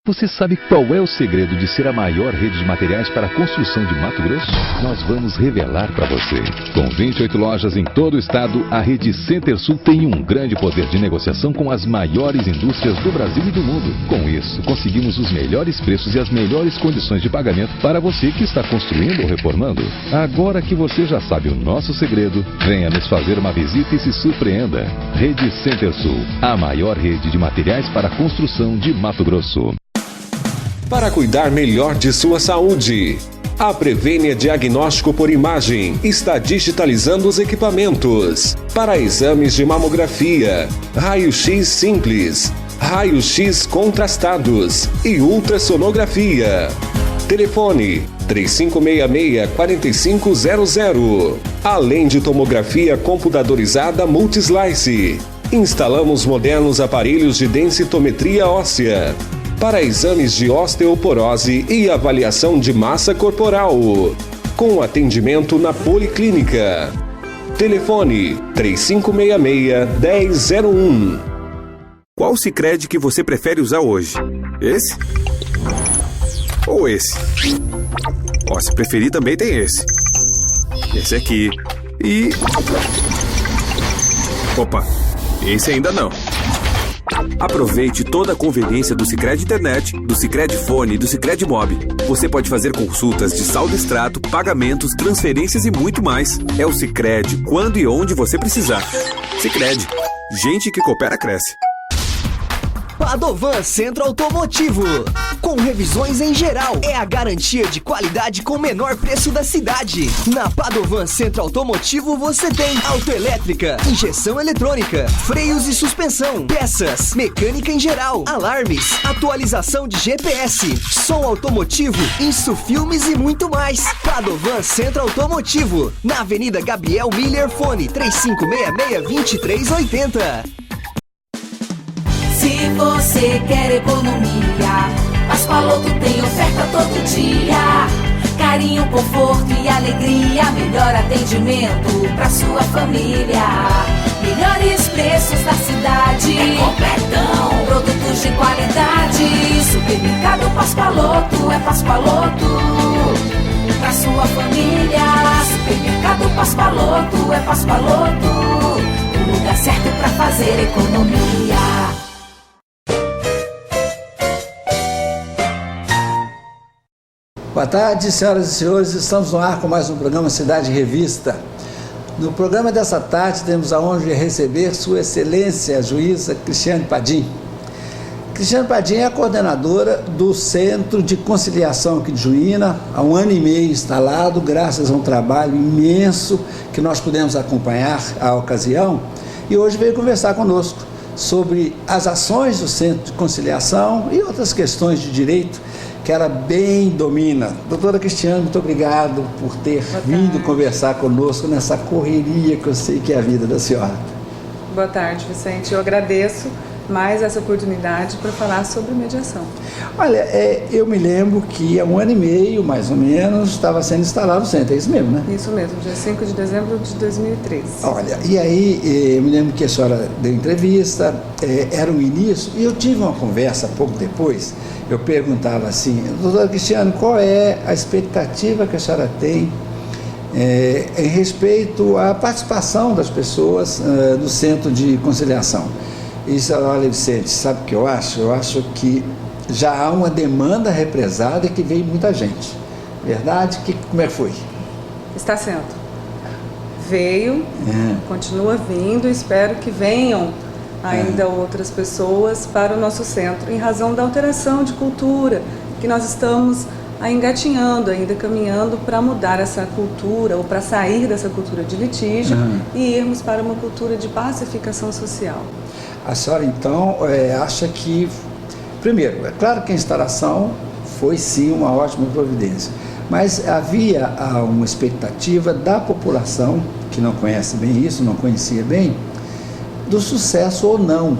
Você sabe qual é o segredo de ser a maior rede de materiais para a construção de Mato Grosso? Nós vamos revelar para você. Com 28 lojas em todo o estado, a rede Center-Sul tem um grande poder de negociação com as maiores indústrias do Brasil e do mundo. Com isso, conseguimos os melhores preços e as melhores condições de pagamento para você que está construindo ou reformando. Agora que você já sabe o nosso segredo, venha nos fazer uma visita e se surpreenda. Rede Center-Sul, a maior rede de materiais para a construção de Mato Grosso. Para cuidar melhor de sua saúde, a Prevênia Diagnóstico por Imagem está digitalizando os equipamentos para exames de mamografia, raio-x simples, raio-x contrastados e ultrassonografia. Telefone 3566-4500. Além de tomografia computadorizada Multislice, instalamos modernos aparelhos de densitometria óssea para exames de osteoporose e avaliação de massa corporal, com atendimento na Policlínica. Telefone 3566-1001. Qual Sicredi que você prefere usar hoje? Esse? Ou esse? Ó, se preferir também tem esse. Esse aqui. E... Opa, esse ainda não. Aproveite toda a conveniência do Sicredi Internet, do Sicredi Fone e do Sicredi Mob. Você pode fazer consultas de saldo extrato, pagamentos, transferências e muito mais. É o Sicredi quando e onde você precisar. Sicredi, gente que coopera cresce. Padovan Centro Automotivo. Com revisões em geral, é a garantia de qualidade com o menor preço da cidade. Na Padovan Centro Automotivo você tem autoelétrica, injeção eletrônica, freios e suspensão, peças, mecânica em geral, alarmes, atualização de GPS, som automotivo, Insufilmes e muito mais. Padovan Centro Automotivo, na Avenida Gabriel Miller, fone 3566-2380. Se você quer economia, Pascoaloto tem oferta todo dia. Carinho, conforto e alegria, melhor atendimento pra sua família. Melhores preços da cidade, é completão, produtos de qualidade. Supermercado Pascoaloto, é Pascoaloto pra sua família. Supermercado Pascoaloto, é Pascoaloto, o lugar certo pra fazer economia. Boa tarde, senhoras e senhores. Estamos no ar com mais um programa Cidade Revista. No programa dessa tarde temos a honra de receber Sua Excelência, a juíza Cristiane Padim. Cristiane Padim é a coordenadora do Centro de Conciliação aqui de Juína, há 1 ano e meio instalado, graças a um trabalho imenso que nós pudemos acompanhar à ocasião, e hoje veio conversar conosco sobre as ações do Centro de Conciliação e outras questões de direito que ela bem domina. Doutora Cristiane, muito obrigado por ter vindo conversar conosco nessa correria que eu sei que é a vida da senhora. Boa tarde, Vicente. Eu agradeço mais essa oportunidade para falar sobre mediação. Olha, eu me lembro que há 1 ano e meio, mais ou menos, estava sendo instalado o centro, é isso mesmo, né? Isso mesmo, dia 5 de dezembro de 2013. Olha, e aí eu me lembro que a senhora deu entrevista, era o início, e eu tive uma conversa pouco depois. Eu perguntava assim, doutora Cristiane, qual é a expectativa que a senhora tem em respeito à participação das pessoas do Centro de Conciliação? E disse, olha, Vicente, sabe o que eu acho? Eu acho que já há uma demanda represada e que veio muita gente. Verdade? Como é que foi? Está sendo. Veio, continua vindo, espero que venham ainda outras pessoas para o nosso centro, em razão da alteração de cultura que nós estamos engatinhando, ainda caminhando para mudar essa cultura, ou para sair dessa cultura de litígio e irmos para uma cultura de pacificação social. A senhora, então, acha que, primeiro, é claro que a instalação foi sim uma ótima providência, mas havia uma expectativa da população, que não conhece bem isso, não conhecia bem, do sucesso ou não.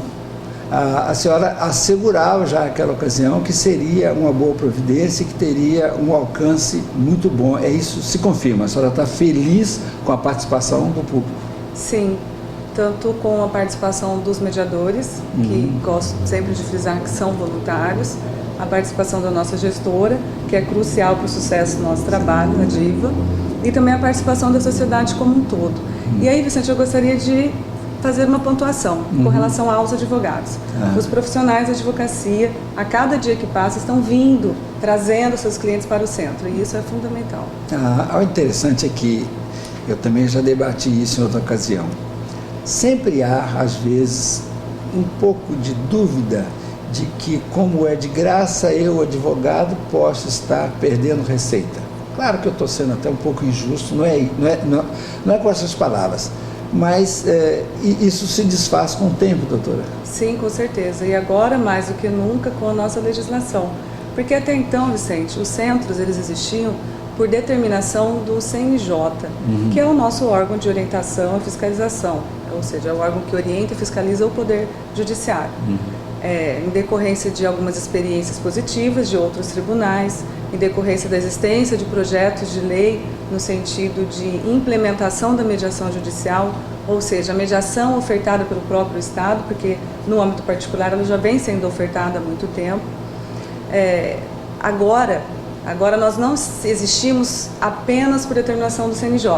A senhora assegurava já naquela ocasião que seria uma boa providência e que teria um alcance muito bom. Isso se confirma? A senhora está feliz com a participação do público? Sim, tanto com a participação dos mediadores, que gosto sempre de frisar que são voluntários, a participação da nossa gestora, que é crucial para o sucesso do nosso trabalho, a DIVA, e também a participação da sociedade como um todo. E aí, Vicente, eu gostaria de fazer uma pontuação com relação aos advogados. Os profissionais da advocacia, a cada dia que passa, estão vindo, trazendo seus clientes para o centro, e isso é fundamental. O interessante é que eu também já debati isso em outra ocasião. Sempre há, às vezes, um pouco de dúvida de que, como é de graça, eu, advogado, posso estar perdendo receita. Claro que eu estou sendo até um pouco injusto, não é com essas palavras, mas isso se desfaz com o tempo, doutora. Sim, com certeza, e agora mais do que nunca com a nossa legislação, porque até então, Vicente, os centros eles existiam por determinação do CNJ, que é o nosso órgão de orientação e fiscalização, ou seja, é o órgão que orienta e fiscaliza o Poder Judiciário. Em decorrência de algumas experiências positivas de outros tribunais, em decorrência da existência de projetos de lei no sentido de implementação da mediação judicial, ou seja, a mediação ofertada pelo próprio Estado, porque no âmbito particular ela já vem sendo ofertada há muito tempo. Agora nós não existimos apenas por determinação do CNJ,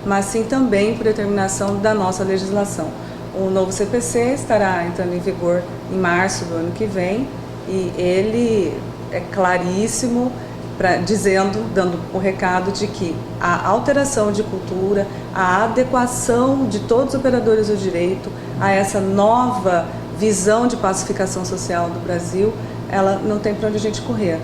mas sim também por determinação da nossa legislação. O novo CPC estará entrando em vigor em março do ano que vem e ele é claríssimo, dando o recado de que a alteração de cultura, a adequação de todos os operadores do direito a essa nova visão de pacificação social do Brasil, ela não tem para onde a gente correr,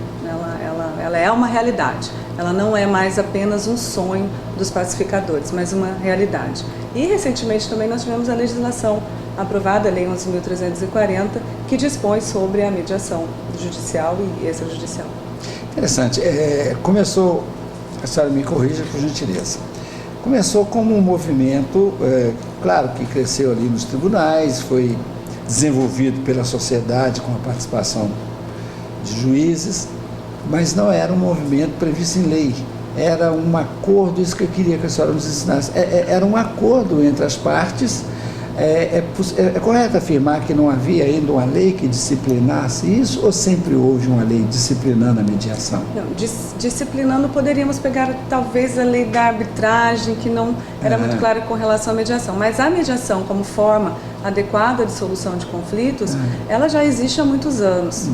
ela é uma realidade, ela não é mais apenas um sonho dos pacificadores, mas uma realidade. E recentemente também nós tivemos a legislação aprovada, a Lei 11.340, que dispõe sobre a mediação judicial e extrajudicial. Interessante. Começou, a senhora me corrija por gentileza, começou como um movimento, claro que cresceu ali nos tribunais, foi desenvolvido pela sociedade com a participação de juízes, mas não era um movimento previsto em lei, era um acordo, isso que eu queria que a senhora nos ensinasse, era um acordo entre as partes. É correto afirmar que não havia ainda uma lei que disciplinasse isso, ou sempre houve uma lei disciplinando a mediação? Não, disciplinando poderíamos pegar talvez a lei da arbitragem, que não era muito clara com relação à mediação, mas a mediação como forma adequada de solução de conflitos, ela já existe há muitos anos.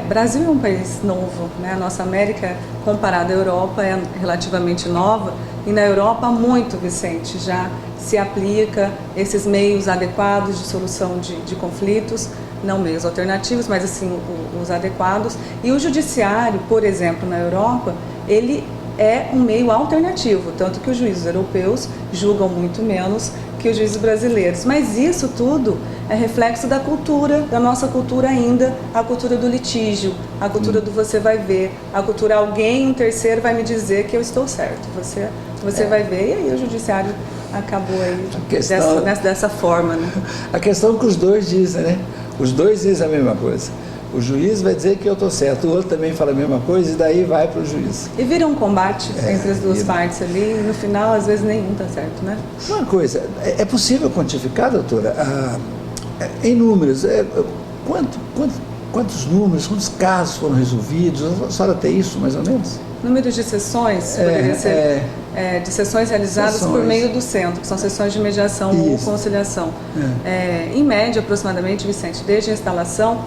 Brasil é um país novo, né? A nossa América, comparada à Europa, é relativamente nova, e na Europa há muito, Vicente, já se aplica esses meios adequados de solução de conflitos, não meios alternativos, mas assim os adequados. E o judiciário, por exemplo, na Europa, ele é um meio alternativo, tanto que os juízes europeus julgam muito menos que os juízes brasileiros. Mas isso tudo é reflexo da cultura, da nossa cultura ainda, a cultura do litígio, a cultura do você vai ver, a cultura alguém, um terceiro vai me dizer que eu estou certo, você vai ver, e aí o judiciário acabou aí dessa forma, né? A questão que os dois dizem, né? Os dois dizem a mesma coisa. O juiz vai dizer que eu estou certo, o outro também fala a mesma coisa e daí vai para o juiz. E vira um combate entre as duas partes ali e no final às vezes nenhum está certo, né? Uma coisa, é possível quantificar, doutora, em números, quantos números, quantos casos foram resolvidos? A senhora tem isso mais ou menos? Número de sessões, poderia ser de sessões realizadas por meio do centro, que são sessões de mediação ou conciliação. Em média, aproximadamente, Vicente, desde a instalação,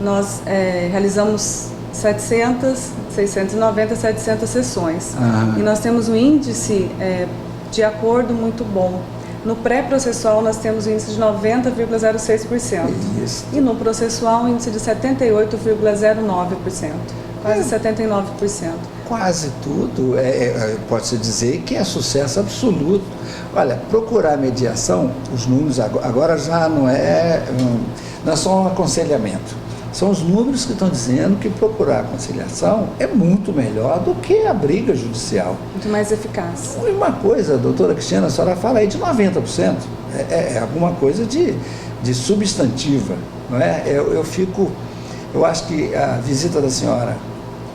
nós realizamos 690, 700 sessões. E nós temos um índice de acordo muito bom. No pré-processual, nós temos um índice de 90,06%. E no processual, um índice de 78,09%. Quase 79%. Quase tudo, pode-se dizer que é sucesso absoluto. Olha, procurar mediação, os números agora já não é só um aconselhamento. São os números que estão dizendo que procurar conciliação é muito melhor do que a briga judicial. Muito mais eficaz. E uma coisa, doutora Cristiana, a senhora fala aí de 90%. É alguma coisa de substantiva, não é? Eu acho que a visita da senhora,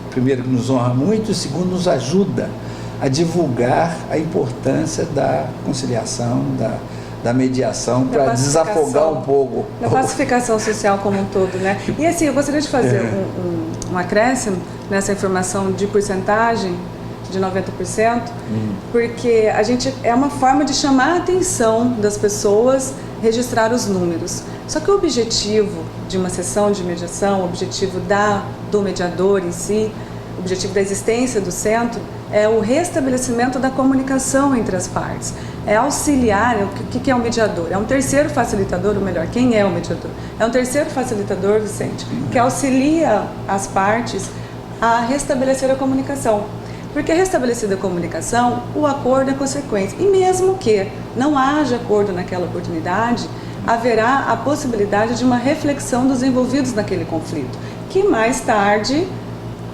primeiro, que nos honra muito, e segundo, nos ajuda a divulgar a importância da conciliação, da mediação para desafogar um pouco. Da pacificação social como um todo, né? E assim, eu gostaria de fazer um acréscimo nessa informação de porcentagem de 90%, porque a gente é uma forma de chamar a atenção das pessoas, registrar os números. Só que o objetivo de uma sessão de mediação, o objetivo do mediador em si, o objetivo da existência do centro é o restabelecimento da comunicação entre as partes. É auxiliar, o que é um mediador? É um terceiro facilitador, ou melhor, quem é o mediador? É um terceiro facilitador, Vicente, que auxilia as partes a restabelecer a comunicação. Porque restabelecida a comunicação, o acordo é consequência. E mesmo que não haja acordo naquela oportunidade, haverá a possibilidade de uma reflexão dos envolvidos naquele conflito, que mais tarde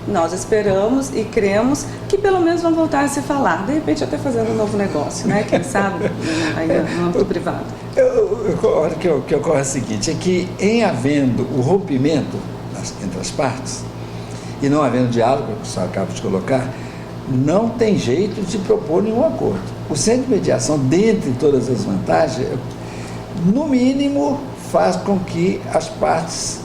nós esperamos e cremos que pelo menos vão voltar a se falar, de repente até fazendo um novo negócio, né? Quem sabe, aí no âmbito privado. O que ocorre é o seguinte, é que em havendo o rompimento entre as partes, e não havendo diálogo, que você acaba de colocar, não tem jeito de propor nenhum acordo. O centro de mediação, dentre todas as vantagens, no mínimo faz com que as partes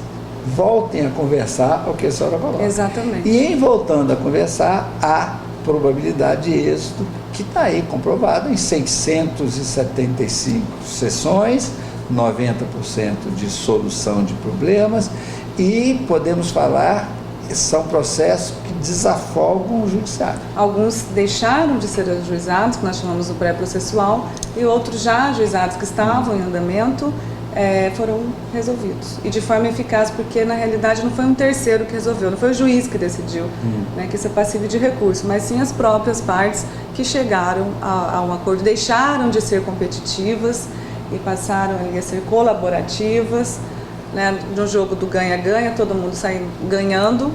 voltem a conversar o que a senhora falou. Exatamente. E em voltando a conversar, há probabilidade de êxito, que está aí comprovado em 675 sessões, 90% de solução de problemas, e podemos falar, são processos que desafogam o judiciário. Alguns deixaram de ser ajuizados, que nós chamamos do pré-processual, e outros já ajuizados que estavam em andamento, foram resolvidos. E de forma eficaz, porque na realidade não foi um terceiro que resolveu, não foi o juiz que decidiu, né, que isso é passível de recurso, mas sim as próprias partes que chegaram a um acordo, deixaram de ser competitivas e passaram a ser colaborativas, né, no jogo do ganha-ganha, todo mundo sai ganhando,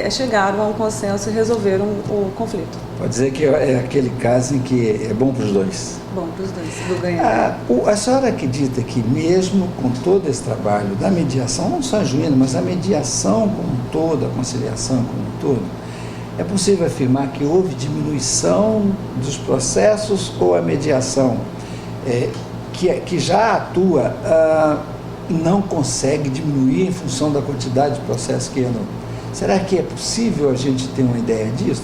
chegaram a um consenso e resolveram o conflito. Pode dizer que é aquele caso em que é bom para os dois. Bom para os dois, do ganha-ganha. A senhora acredita que mesmo com todo esse trabalho da mediação, não só a juína, mas a mediação como um todo, a conciliação como um todo, é possível afirmar que houve diminuição dos processos, ou a mediação que já atua não consegue diminuir em função da quantidade de processos que andam? Será que é possível a gente ter uma ideia disso?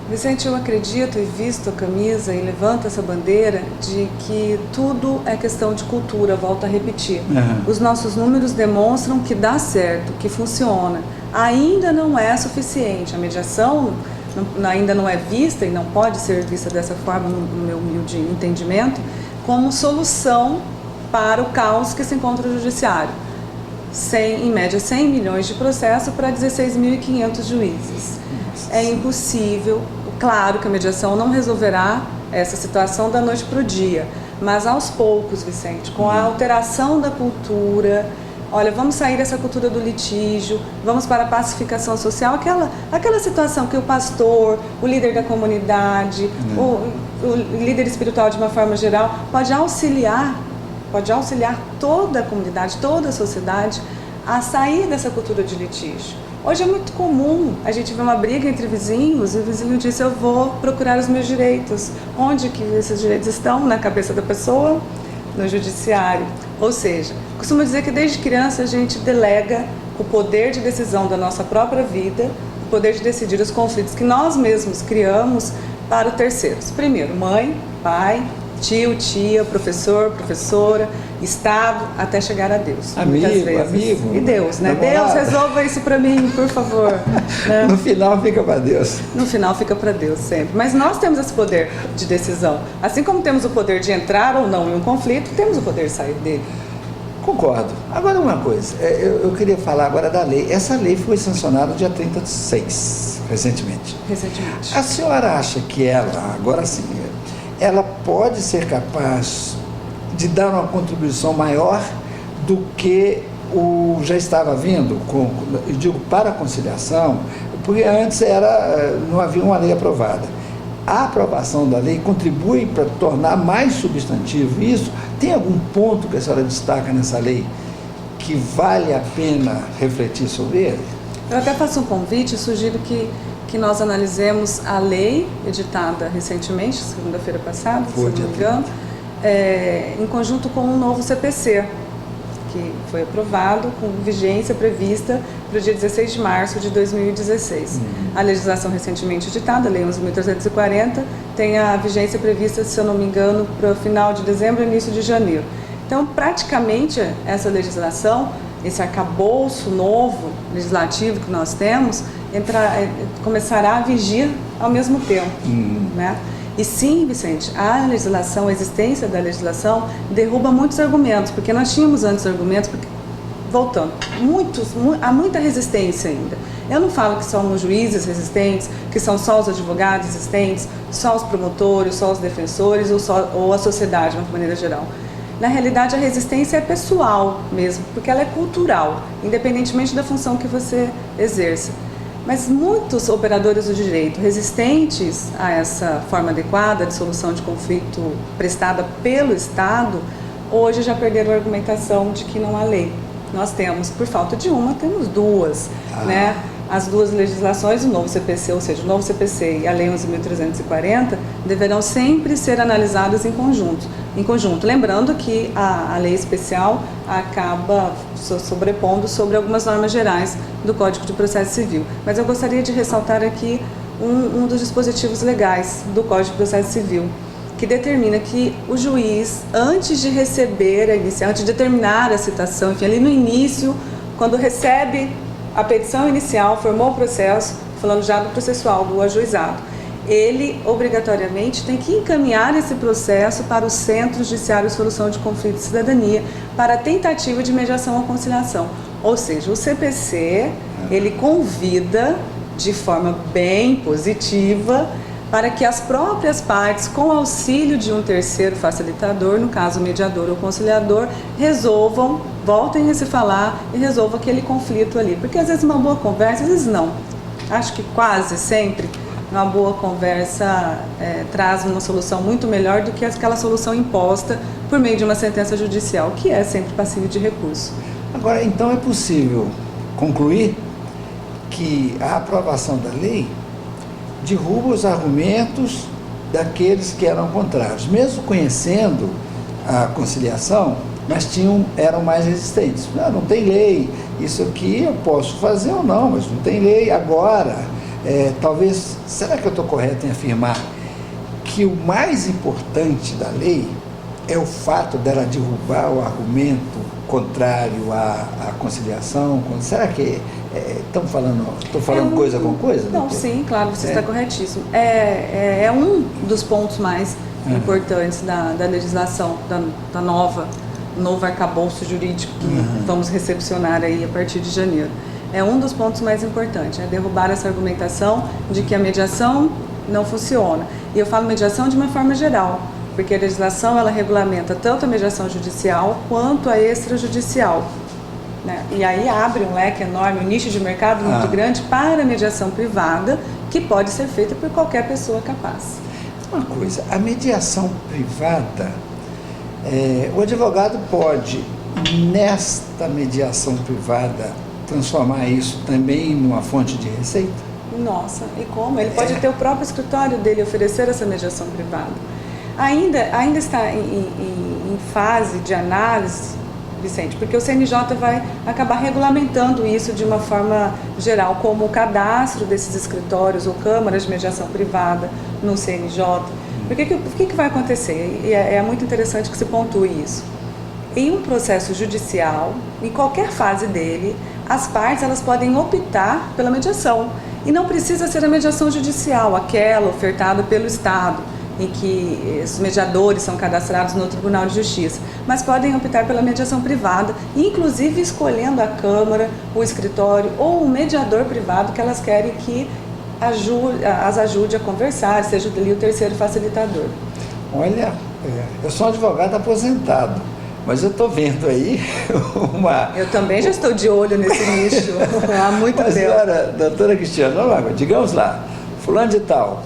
Vicente, eu acredito e visto a camisa e levanto essa bandeira de que tudo é questão de cultura, volto a repetir. Os nossos números demonstram que dá certo, que funciona. Ainda não é suficiente. A mediação ainda não é vista e não pode ser vista dessa forma, no meu humilde entendimento, como solução para o caos que se encontra no judiciário. Em média 100 milhões de processos para 16.500 juízes. É impossível, claro que a mediação não resolverá essa situação da noite para o dia, mas aos poucos, Vicente, com a alteração da cultura, olha, vamos sair dessa cultura do litígio, vamos para a pacificação social, aquela situação que o pastor, o líder da comunidade, o líder espiritual de uma forma geral, pode auxiliar toda a comunidade, toda a sociedade a sair dessa cultura de litígio. Hoje é muito comum a gente ver uma briga entre vizinhos e o vizinho diz: eu vou procurar os meus direitos. Onde que esses direitos estão? Na cabeça da pessoa? No judiciário. Ou seja, costumo dizer que desde criança a gente delega o poder de decisão da nossa própria vida, o poder de decidir os conflitos que nós mesmos criamos para os terceiros. Primeiro, mãe, pai, tio, tia, professor, professora, Estado, até chegar a Deus. Amigo. E Deus, né? Deus, resolva isso para mim, por favor. Né? No final fica para Deus. No final fica para Deus, sempre. Mas nós temos esse poder de decisão. Assim como temos o poder de entrar ou não em um conflito, temos o poder de sair dele. Concordo. Agora uma coisa, eu queria falar agora da lei. Essa lei foi sancionada no dia 30 de 6, recentemente. A senhora acha que ela, agora sim, ela pode ser capaz de dar uma contribuição maior do que já estava vindo, eu digo, para a conciliação, porque antes não havia uma lei aprovada. A aprovação da lei contribui para tornar mais substantivo isso? Tem algum ponto que a senhora destaca nessa lei que vale a pena refletir sobre ele? Eu até faço um convite e sugiro que nós analisemos a lei editada recentemente, segunda-feira passada, se não me engano, em conjunto com um novo CPC, que foi aprovado com vigência prevista para o dia 16 de março de 2016. A legislação recentemente editada, a Lei 11.340, tem a vigência prevista, se eu não me engano, para o final de dezembro e início de janeiro. Então, praticamente, essa legislação, esse arcabouço novo legislativo que nós temos, começará a vigir ao mesmo tempo, né? E sim, Vicente, a existência da legislação derruba muitos argumentos, porque nós tínhamos antes argumentos, voltando, há muita resistência ainda. Eu não falo que são os juízes resistentes, que são só os advogados resistentes, só os promotores, só os defensores ou a sociedade, de uma maneira geral. Na realidade, a resistência é pessoal mesmo, porque ela é cultural, independentemente da função que você exerça. Mas muitos operadores do direito resistentes a essa forma adequada de solução de conflito prestada pelo Estado, hoje já perderam a argumentação de que não há lei. Nós temos, por falta de uma, temos duas, né? As duas legislações, o novo CPC, ou seja, o novo CPC e a Lei 11.340, deverão sempre ser analisadas em conjunto. Lembrando que a lei especial acaba sobrepondo sobre algumas normas gerais do Código de Processo Civil. Mas eu gostaria de ressaltar aqui um dos dispositivos legais do Código de Processo Civil, que determina que o juiz, antes de receber antes de determinar a citação, enfim, ali no início, quando recebe a petição inicial, formou o processo, falando já do processual, do ajuizado, ele obrigatoriamente tem que encaminhar esse processo para o Centro Judiciário de Solução de Conflito de Cidadania para tentativa de mediação ou conciliação. Ou seja, o CPC, ele convida de forma bem positiva para que as próprias partes, com auxílio de um terceiro facilitador, no caso mediador ou conciliador, resolvam, voltem a se falar e resolvam aquele conflito ali. Porque às vezes uma boa conversa, às vezes não. Acho que quase sempre uma boa conversa traz uma solução muito melhor do que aquela solução imposta por meio de uma sentença judicial, que é sempre passível de recurso. Agora, então é possível concluir que a aprovação da lei derruba os argumentos daqueles que eram contrários, mesmo conhecendo a conciliação, mas eram mais resistentes. Não tem lei, isso aqui eu posso fazer ou não, mas não tem lei. Agora, talvez, será que eu estou correto em afirmar que o mais importante da lei é o fato dela derrubar o argumento contrário à conciliação? Será que estou falando coisa com coisa? Não, sim, claro, você está corretíssimo. É um dos pontos mais importantes da legislação, da novo arcabouço jurídico que vamos recepcionar aí a partir de janeiro. É um dos pontos mais importantes, derrubar essa argumentação de que a mediação não funciona. E eu falo mediação de uma forma geral, porque a legislação ela regulamenta tanto a mediação judicial quanto a extrajudicial, né? E aí abre um leque enorme, um nicho de mercado muito grande para a mediação privada, que pode ser feita por qualquer pessoa capaz. Uma coisa, a mediação privada, o advogado pode, nesta mediação privada, transformar isso também numa fonte de receita? Nossa, e como? Ele pode ter o próprio escritório dele oferecer essa mediação privada. Ainda está em fase de análise, Vicente, porque o CNJ vai acabar regulamentando isso de uma forma geral, como o cadastro desses escritórios ou câmaras de mediação privada no CNJ. O que vai acontecer? E é muito interessante que se pontue isso. Em um processo judicial, em qualquer fase dele, as partes elas podem optar pela mediação. E não precisa ser a mediação judicial, aquela ofertada pelo Estado, em que os mediadores são cadastrados no Tribunal de Justiça, mas podem optar pela mediação privada, inclusive escolhendo a Câmara, o escritório ou o mediador privado que elas querem que as ajude a conversar, seja ali o terceiro facilitador. Olha, eu sou um advogado aposentado, mas eu estou vendo aí uma... Eu também já estou de olho nesse nicho há muito tempo. Mas agora, doutora Cristiana, digamos lá, fulano de tal,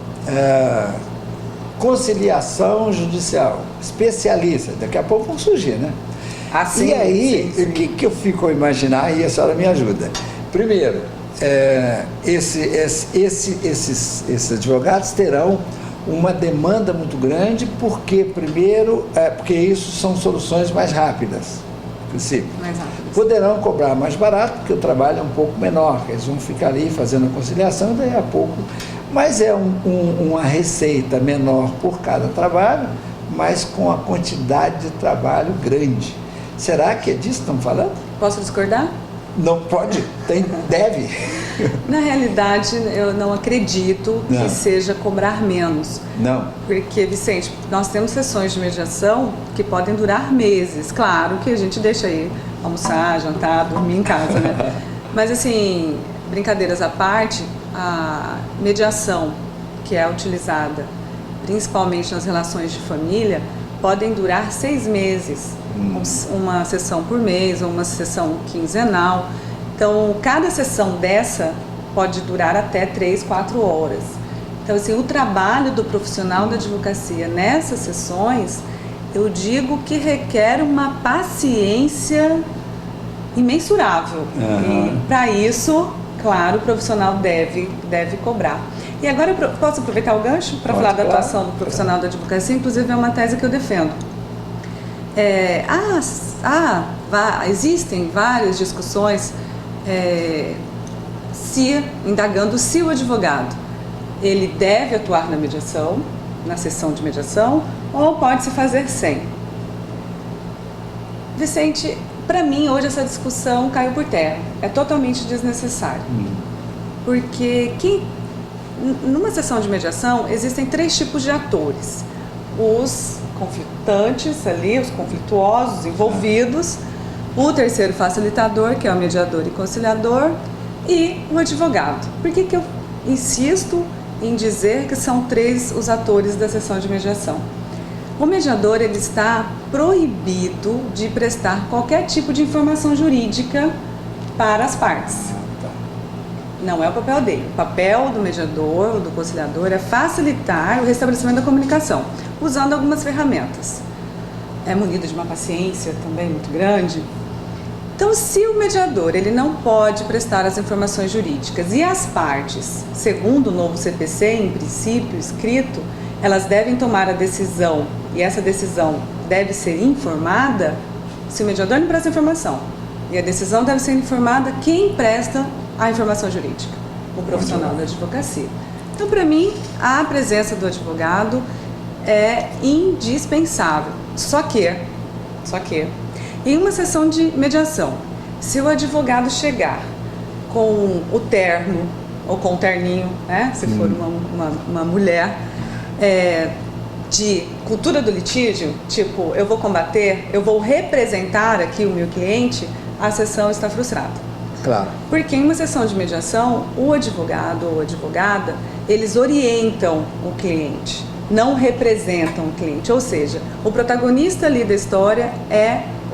conciliação judicial, especialista, daqui a pouco vão surgir, né? Sim, e aí, o que eu fico a imaginar, e a senhora me ajuda. Primeiro, esses advogados terão uma demanda muito grande, porque primeiro, porque isso são soluções mais rápidas, no princípio. Mais rápidas. Poderão cobrar mais barato, porque o trabalho é um pouco menor, eles vão ficar ali fazendo a conciliação, daí a pouco, mas é uma receita menor por cada trabalho, mas com a quantidade de trabalho grande. Será que é disso que estão falando? Posso discordar? Não pode, deve. Na realidade, eu não acredito que seja cobrar menos. Não. Porque, Vicente, nós temos sessões de mediação que podem durar meses. Claro que a gente deixa aí almoçar, jantar, dormir em casa, né? Mas, assim, brincadeiras à parte, a mediação que é utilizada principalmente nas relações de família podem durar 6 meses. Uma sessão por mês ou uma sessão quinzenal. Então, cada sessão dessa pode durar até 3, 4 horas. Então, assim, o trabalho do profissional da advocacia nessas sessões, eu digo que requer uma paciência imensurável. E, para isso, claro, o profissional deve cobrar. E agora eu posso aproveitar o gancho para falar da atuação do profissional da advocacia, inclusive é uma tese que eu defendo. Existem várias discussões indagando se o advogado ele deve atuar na mediação, na sessão de mediação, ou pode se fazer sem. Vicente, para mim hoje essa discussão caiu por terra, é totalmente desnecessário. Porque numa sessão de mediação existem 3 tipos de atores: os conflitantes ali, os conflituosos, envolvidos, o terceiro facilitador, que é o mediador e conciliador, e o advogado. Por que eu insisto em dizer que são 3 os atores da sessão de mediação? O mediador ele está proibido de prestar qualquer tipo de informação jurídica para as partes. Não é o papel dele. O papel do mediador ou do conciliador é facilitar o restabelecimento da comunicação, usando algumas ferramentas. É munido de uma paciência também muito grande. Então, se o mediador ele não pode prestar as informações jurídicas e as partes, segundo o novo CPC, em princípio escrito, elas devem tomar a decisão e essa decisão deve ser informada, se o mediador não presta informação e a decisão deve ser informada, quem presta a informação jurídica? O profissional da advocacia. Então, para mim, a presença do advogado é indispensável. Só que, em uma sessão de mediação, se o advogado chegar com o terno ou com o terninho, né, se for uma mulher, de cultura do litígio, tipo, eu vou combater, eu vou representar aqui o meu cliente, a sessão está frustrada. Claro. Porque em uma sessão de mediação, o advogado ou advogada, eles orientam o cliente, não representam o cliente. Ou seja, o protagonista ali da história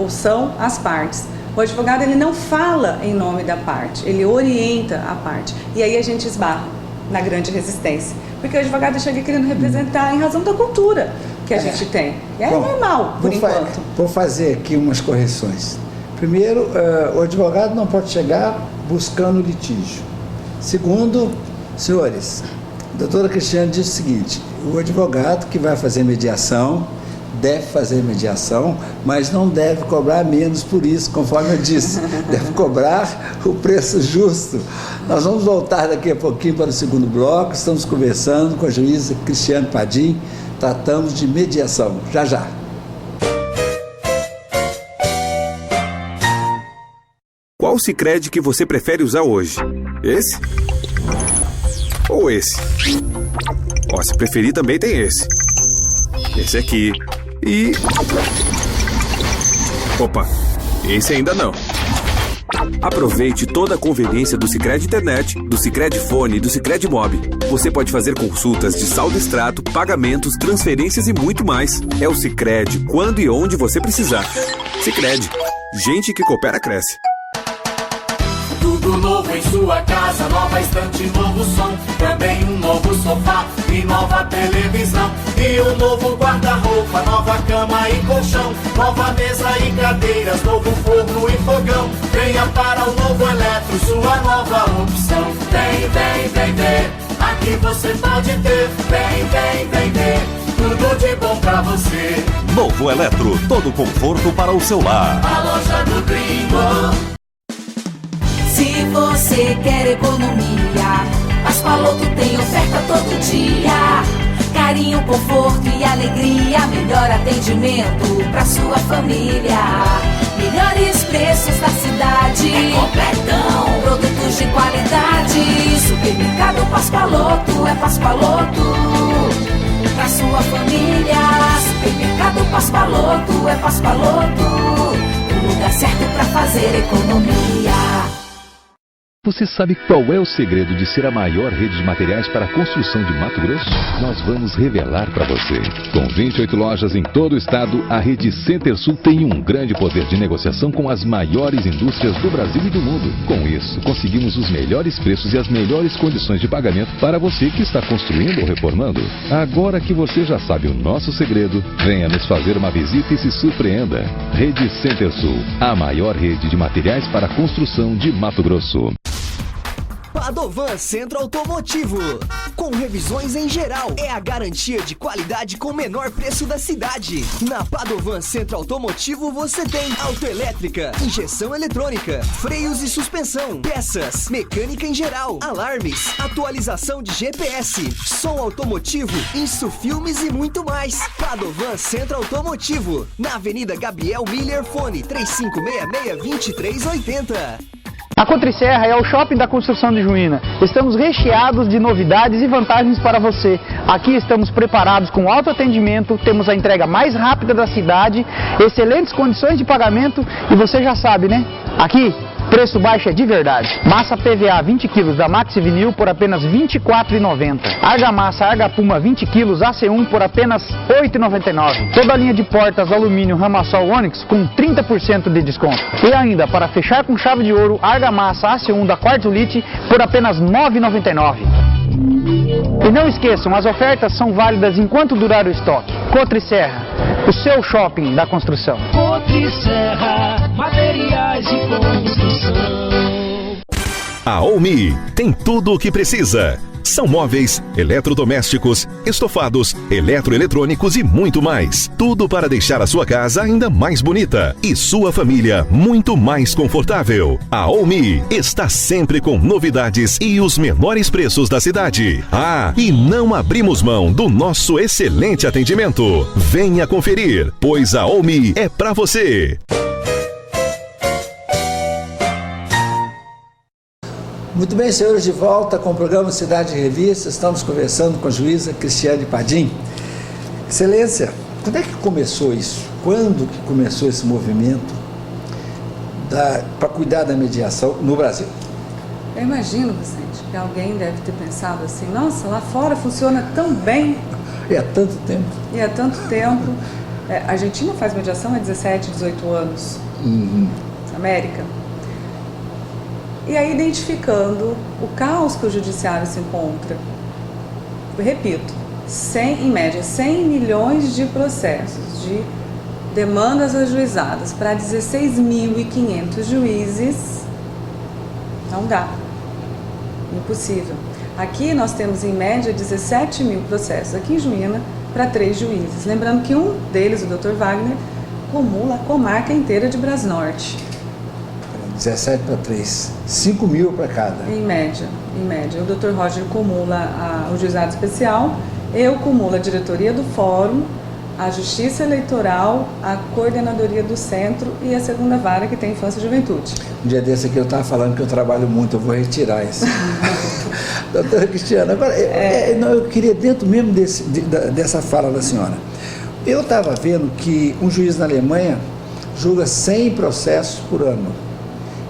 são as partes. O advogado ele não fala em nome da parte, ele orienta a parte. E aí a gente esbarra na grande resistência. Porque o advogado chega querendo representar em razão da cultura que a gente tem. E é normal, por enquanto. Vou fazer aqui umas correções. Primeiro, o advogado não pode chegar buscando litígio. Segundo, senhores, a doutora Cristiane diz o seguinte: o advogado que vai fazer mediação deve fazer mediação, mas não deve cobrar menos por isso, conforme eu disse. Deve cobrar o preço justo. Nós vamos voltar daqui a pouquinho para o segundo bloco. Estamos conversando com a juíza Cristiane Padim. Tratamos de mediação. Já, já. Qual Sicredi que você prefere usar hoje? Esse? Ou esse? Se preferir também tem esse. Esse aqui. E... Opa, esse ainda não. Aproveite toda a conveniência do Sicredi Internet, do Sicredi Fone e do Sicredi Mob. Você pode fazer consultas de saldo extrato, pagamentos, transferências e muito mais. É o Sicredi quando e onde você precisar. Sicredi, gente que coopera cresce. Tudo novo em sua casa, nova estante, novo som, também um novo sofá e nova televisão. E um novo guarda-roupa, nova cama e colchão, nova mesa e cadeiras, novo forno e fogão. Vem Venha para o Novo Eletro, sua nova opção. Vem ver, aqui você pode ter. Vem ver, tudo de bom pra você. Novo Eletro, todo conforto para o seu lar. A loja do Gringo. Se você quer economia, Pascoaloto tem oferta todo dia. Carinho, conforto e alegria, melhor atendimento pra sua família. Melhores preços da cidade, é completão, produtos de qualidade. Supermercado Pascoaloto, é Pascoaloto pra sua família. Supermercado Pascoaloto, é Pascoaloto, o lugar certo pra fazer economia. Você sabe qual é o segredo de ser a maior rede de materiais para a construção de Mato Grosso? Nós vamos revelar para você. Com 28 lojas em todo o estado, a rede Center-Sul tem um grande poder de negociação com as maiores indústrias do Brasil e do mundo. Com isso, conseguimos os melhores preços e as melhores condições de pagamento para você que está construindo ou reformando. Agora que você já sabe o nosso segredo, venha nos fazer uma visita e se surpreenda. Rede Center-Sul, a maior rede de materiais para a construção de Mato Grosso. Padovan Centro Automotivo. Com revisões em geral, é a garantia de qualidade com o menor preço da cidade. Na Padovan Centro Automotivo você tem autoelétrica, injeção eletrônica, freios e suspensão, peças, mecânica em geral, alarmes, atualização de GPS, som automotivo, insufilmes e muito mais. Padovan Centro Automotivo, na Avenida Gabriel Miller, fone 3566-2380. A Cotriserra é o shopping da construção de Juína. Estamos recheados de novidades e vantagens para você. Aqui estamos preparados com alto atendimento, temos a entrega mais rápida da cidade, excelentes condições de pagamento e você já sabe, né? Aqui, preço baixo é de verdade. Massa PVA 20 kg da Maxi Vinil por apenas R$ 24,90. Argamassa Argapuma 20 kg AC1 por apenas R$ 8,99. Toda a linha de portas alumínio Ramassol Onix com 30% de desconto. E ainda, para fechar com chave de ouro, Argamassa AC1 da Quartzolite por apenas R$ 9,99. E não esqueçam, as ofertas são válidas enquanto durar o estoque. Cotriserra, o seu shopping da construção. Cotriserra, materiais de construção. A Omi tem tudo o que precisa. São móveis, eletrodomésticos, estofados, eletroeletrônicos e muito mais. Tudo para deixar a sua casa ainda mais bonita e sua família muito mais confortável. A Omi está sempre com novidades e os menores preços da cidade. Ah, e não abrimos mão do nosso excelente atendimento. Venha conferir, pois a Omi é para você. Muito bem, senhores, de volta com o programa Cidade Revista. Estamos conversando com a juíza Cristiane Padim. Excelência, quando é que começou isso? Quando que começou esse movimento para cuidar da mediação no Brasil? Eu imagino, Vicente, que alguém deve ter pensado assim, nossa, lá fora funciona tão bem. E há tanto tempo. E há tanto tempo. A Argentina faz mediação há 17, 18 anos. América. E aí, identificando o caos que o judiciário se encontra, eu repito, em média 100 milhões de processos, de demandas ajuizadas para 16.500 juízes, não dá, impossível. Aqui nós temos em média 17 mil processos, aqui em Juína, para 3 juízes. Lembrando que um deles, o Dr. Wagner, acumula a comarca inteira de Brasnorte. 17 para 3, 5 mil para cada. Em média. O Dr. Roger acumula o juizado especial, eu acumulo a diretoria do fórum, a justiça eleitoral, a coordenadoria do centro e a segunda vara que tem infância e juventude. Um dia desse aqui eu estava falando que eu trabalho muito, eu vou retirar isso. Doutora Cristiana, agora, eu queria dentro mesmo dessa fala da senhora. Eu estava vendo que um juiz na Alemanha julga 100 processos por ano.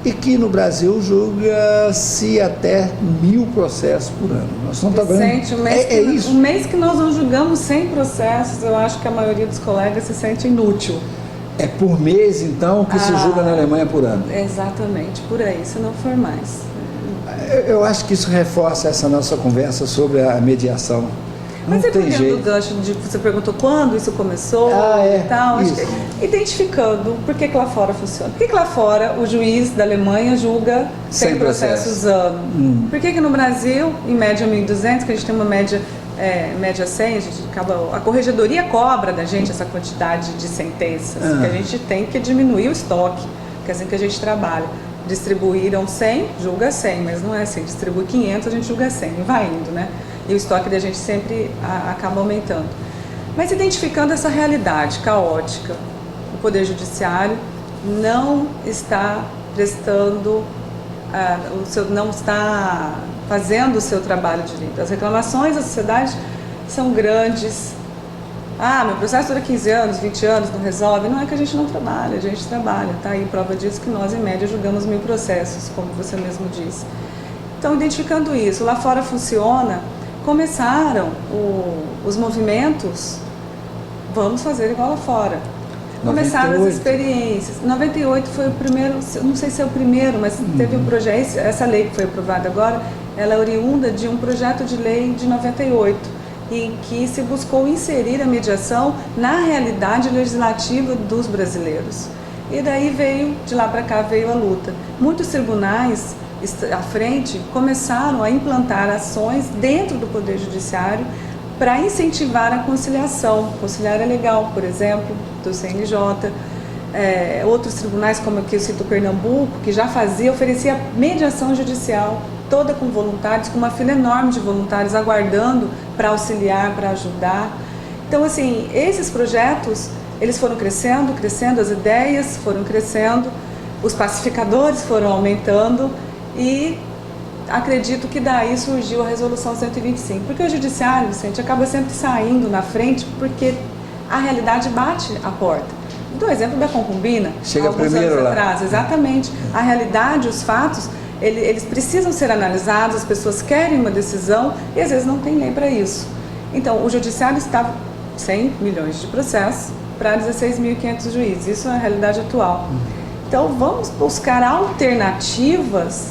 E que no Brasil julga-se até 1.000 processos por ano. Nós estamos trabalhando. Um mês que nós não julgamos 100 processos, eu acho que a maioria dos colegas se sente inútil. É por mês, então, que se julga na Alemanha por ano? Exatamente, por aí, se não for mais. Eu acho que isso reforça essa nossa conversa sobre a mediação. Mas não tem pegando jeito. o gancho de você perguntou quando isso começou e tal, acho que, identificando por que lá fora funciona. Por que lá fora o juiz da Alemanha julga 100 processos ano? Por que no Brasil, em média 1.200, que a gente tem uma média 100, a corregedoria cobra da gente essa quantidade de sentenças, que a gente tem que diminuir o estoque, que é assim que a gente trabalha. Distribuíram 100, julga 100, mas não é assim, distribui 500, a gente julga 100, e vai indo, né? E o estoque da gente sempre acaba aumentando. Mas identificando essa realidade caótica, o Poder Judiciário não está prestando, não está fazendo o seu trabalho direito. As reclamações da sociedade são grandes. Meu processo dura 15 anos, 20 anos, não resolve. Não é que a gente não trabalha, a gente trabalha. Tá aí prova disso que nós, em média, julgamos 1000 processos, como você mesmo disse. Então, identificando isso, lá fora funciona, começaram os movimentos, vamos fazer igual lá fora. 98. Começaram as experiências. 98 foi o primeiro, não sei se é o primeiro, mas teve um projeto, essa lei que foi aprovada agora, ela é oriunda de um projeto de lei de 98. Em que se buscou inserir a mediação na realidade legislativa dos brasileiros. E daí de lá para cá veio a luta. Muitos tribunais à frente começaram a implantar ações dentro do Poder Judiciário para incentivar a conciliação. Conciliar é legal, por exemplo, do CNJ. Outros tribunais, como aqui eu cito Pernambuco, que já oferecia mediação judicial, toda com voluntários, com uma fila enorme de voluntários aguardando para auxiliar, para ajudar. Então, assim, esses projetos, eles foram crescendo, as ideias foram crescendo, os pacificadores foram aumentando e acredito que daí surgiu a Resolução 125. Porque o Judiciário, Vicente, acaba sempre saindo na frente porque a realidade bate a porta. Do exemplo da concubina, chega alguns primeiro anos lá. atrás, exatamente. A realidade, os fatos, eles precisam ser analisados, as pessoas querem uma decisão e às vezes não tem lei para isso. Então, o Judiciário está 100 milhões de processos para 16.500 juízes, isso é a realidade atual. Então, vamos buscar alternativas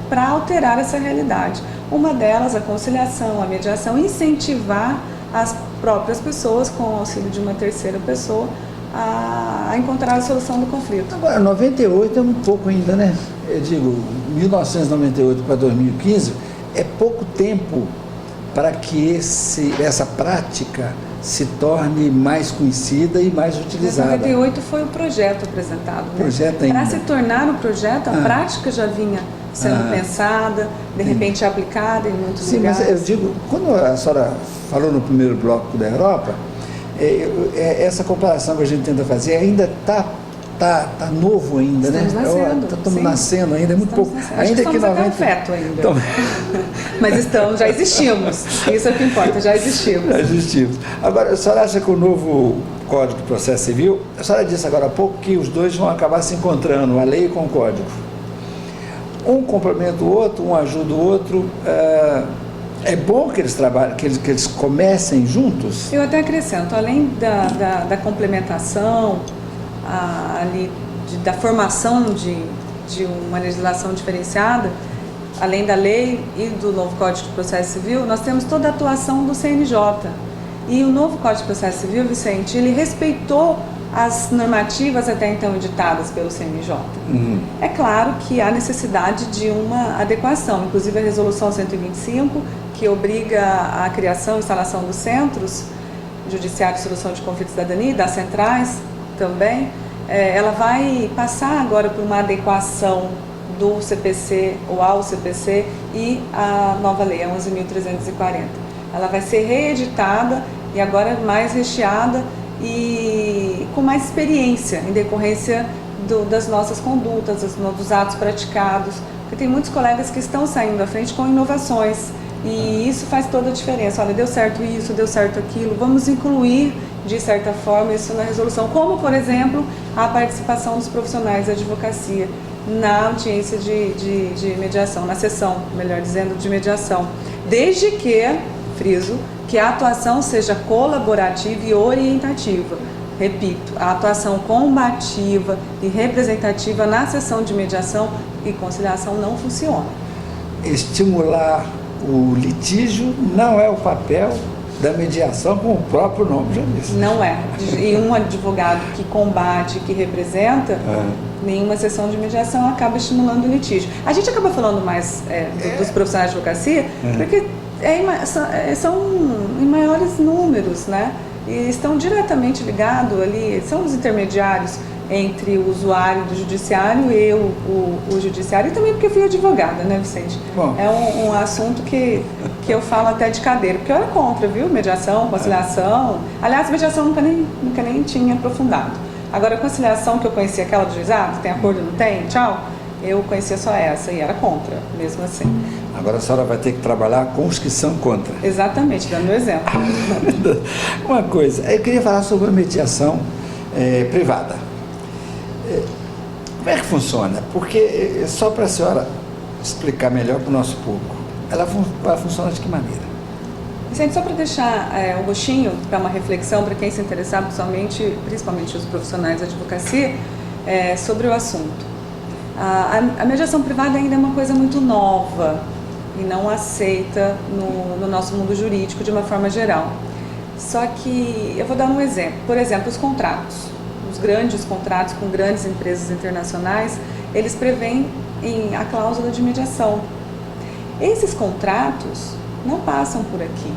para alterar essa realidade. Uma delas, a conciliação, a mediação, incentivar as próprias pessoas, com o auxílio de uma terceira pessoa, a encontrar a solução do conflito. Agora, 98 é um pouco ainda, né? Eu digo, 1998 para 2015 é pouco tempo para que essa prática se torne mais conhecida e mais utilizada. 98 foi o projeto apresentado. Né? Para se tornar um projeto, a prática já vinha sendo pensada, de repente aplicada em muitos lugares. Sim, mas eu digo, quando a senhora falou no primeiro bloco da Europa, essa comparação que a gente tenta fazer ainda está novo ainda, estamos nascendo. Estamos nascendo ainda, é muito pouco. Ainda que estamos até um feto ainda. Mas já existimos. Isso é o que importa, já existimos. Já existimos. Agora, a senhora acha que o novo Código de Processo Civil, a senhora disse agora há pouco que os dois vão acabar se encontrando, a lei com o código. Um complementa o outro, um ajuda o outro. É bom que eles trabalhem, que eles comecem juntos? Eu até acrescento, além da complementação, da formação de uma legislação diferenciada, além da lei e do novo Código de Processo Civil, nós temos toda a atuação do CNJ. E o novo Código de Processo Civil, Vicente, ele respeitou as normativas até então editadas pelo CNJ. É claro que há necessidade de uma adequação, inclusive a Resolução 125, que obriga a criação e instalação dos centros judiciários de solução de conflitos da cidadania e das centrais também, ela vai passar agora por uma adequação do CPC ou ao CPC e a nova lei, a 11.340. Ela vai ser reeditada e agora mais recheada e com mais experiência em decorrência das nossas condutas, dos atos praticados, porque tem muitos colegas que estão saindo à frente com inovações e isso faz toda a diferença. Olha, deu certo isso, deu certo aquilo, vamos incluir de certa forma isso na resolução, como por exemplo a participação dos profissionais da advocacia na audiência de mediação, na sessão, melhor dizendo, de mediação, desde que, friso, que a atuação seja colaborativa e orientativa. Repito, a atuação combativa e representativa na sessão de mediação e conciliação não funciona. Estimular o litígio não é o papel da mediação, como o próprio nome já disse. Não é. E um advogado que combate, que representa, nenhuma sessão de mediação acaba estimulando o litígio. A gente acaba falando mais dos profissionais de advocacia, porque são em maiores números, né? E estão diretamente ligados ali, são os intermediários entre o usuário do judiciário e o judiciário, e também porque eu fui advogada, né, Vicente? Bom. É um assunto que eu falo até de cadeira, porque eu era contra, viu? Mediação, conciliação. Aliás, mediação nunca nem tinha aprofundado. Agora, a conciliação que eu conhecia, aquela do juizado, tem acordo, não tem, tchau, eu conhecia só essa e era contra, mesmo assim. Agora a senhora vai ter que trabalhar com os que são contra. Exatamente, dando um exemplo. Uma coisa, eu queria falar sobre a mediação privada. Como é que funciona? Porque, só para a senhora explicar melhor para o nosso público, ela vai funcionar de que maneira? Vicente, só para deixar um gostinho para uma reflexão para quem se interessar, principalmente os profissionais da advocacia, sobre o assunto. A mediação privada ainda é uma coisa muito nova e não aceita no nosso mundo jurídico de uma forma geral. Só que eu vou dar um exemplo. Por exemplo, os contratos. Os grandes contratos com grandes empresas internacionais, eles prevêem a cláusula de mediação. Esses contratos não passam por aqui.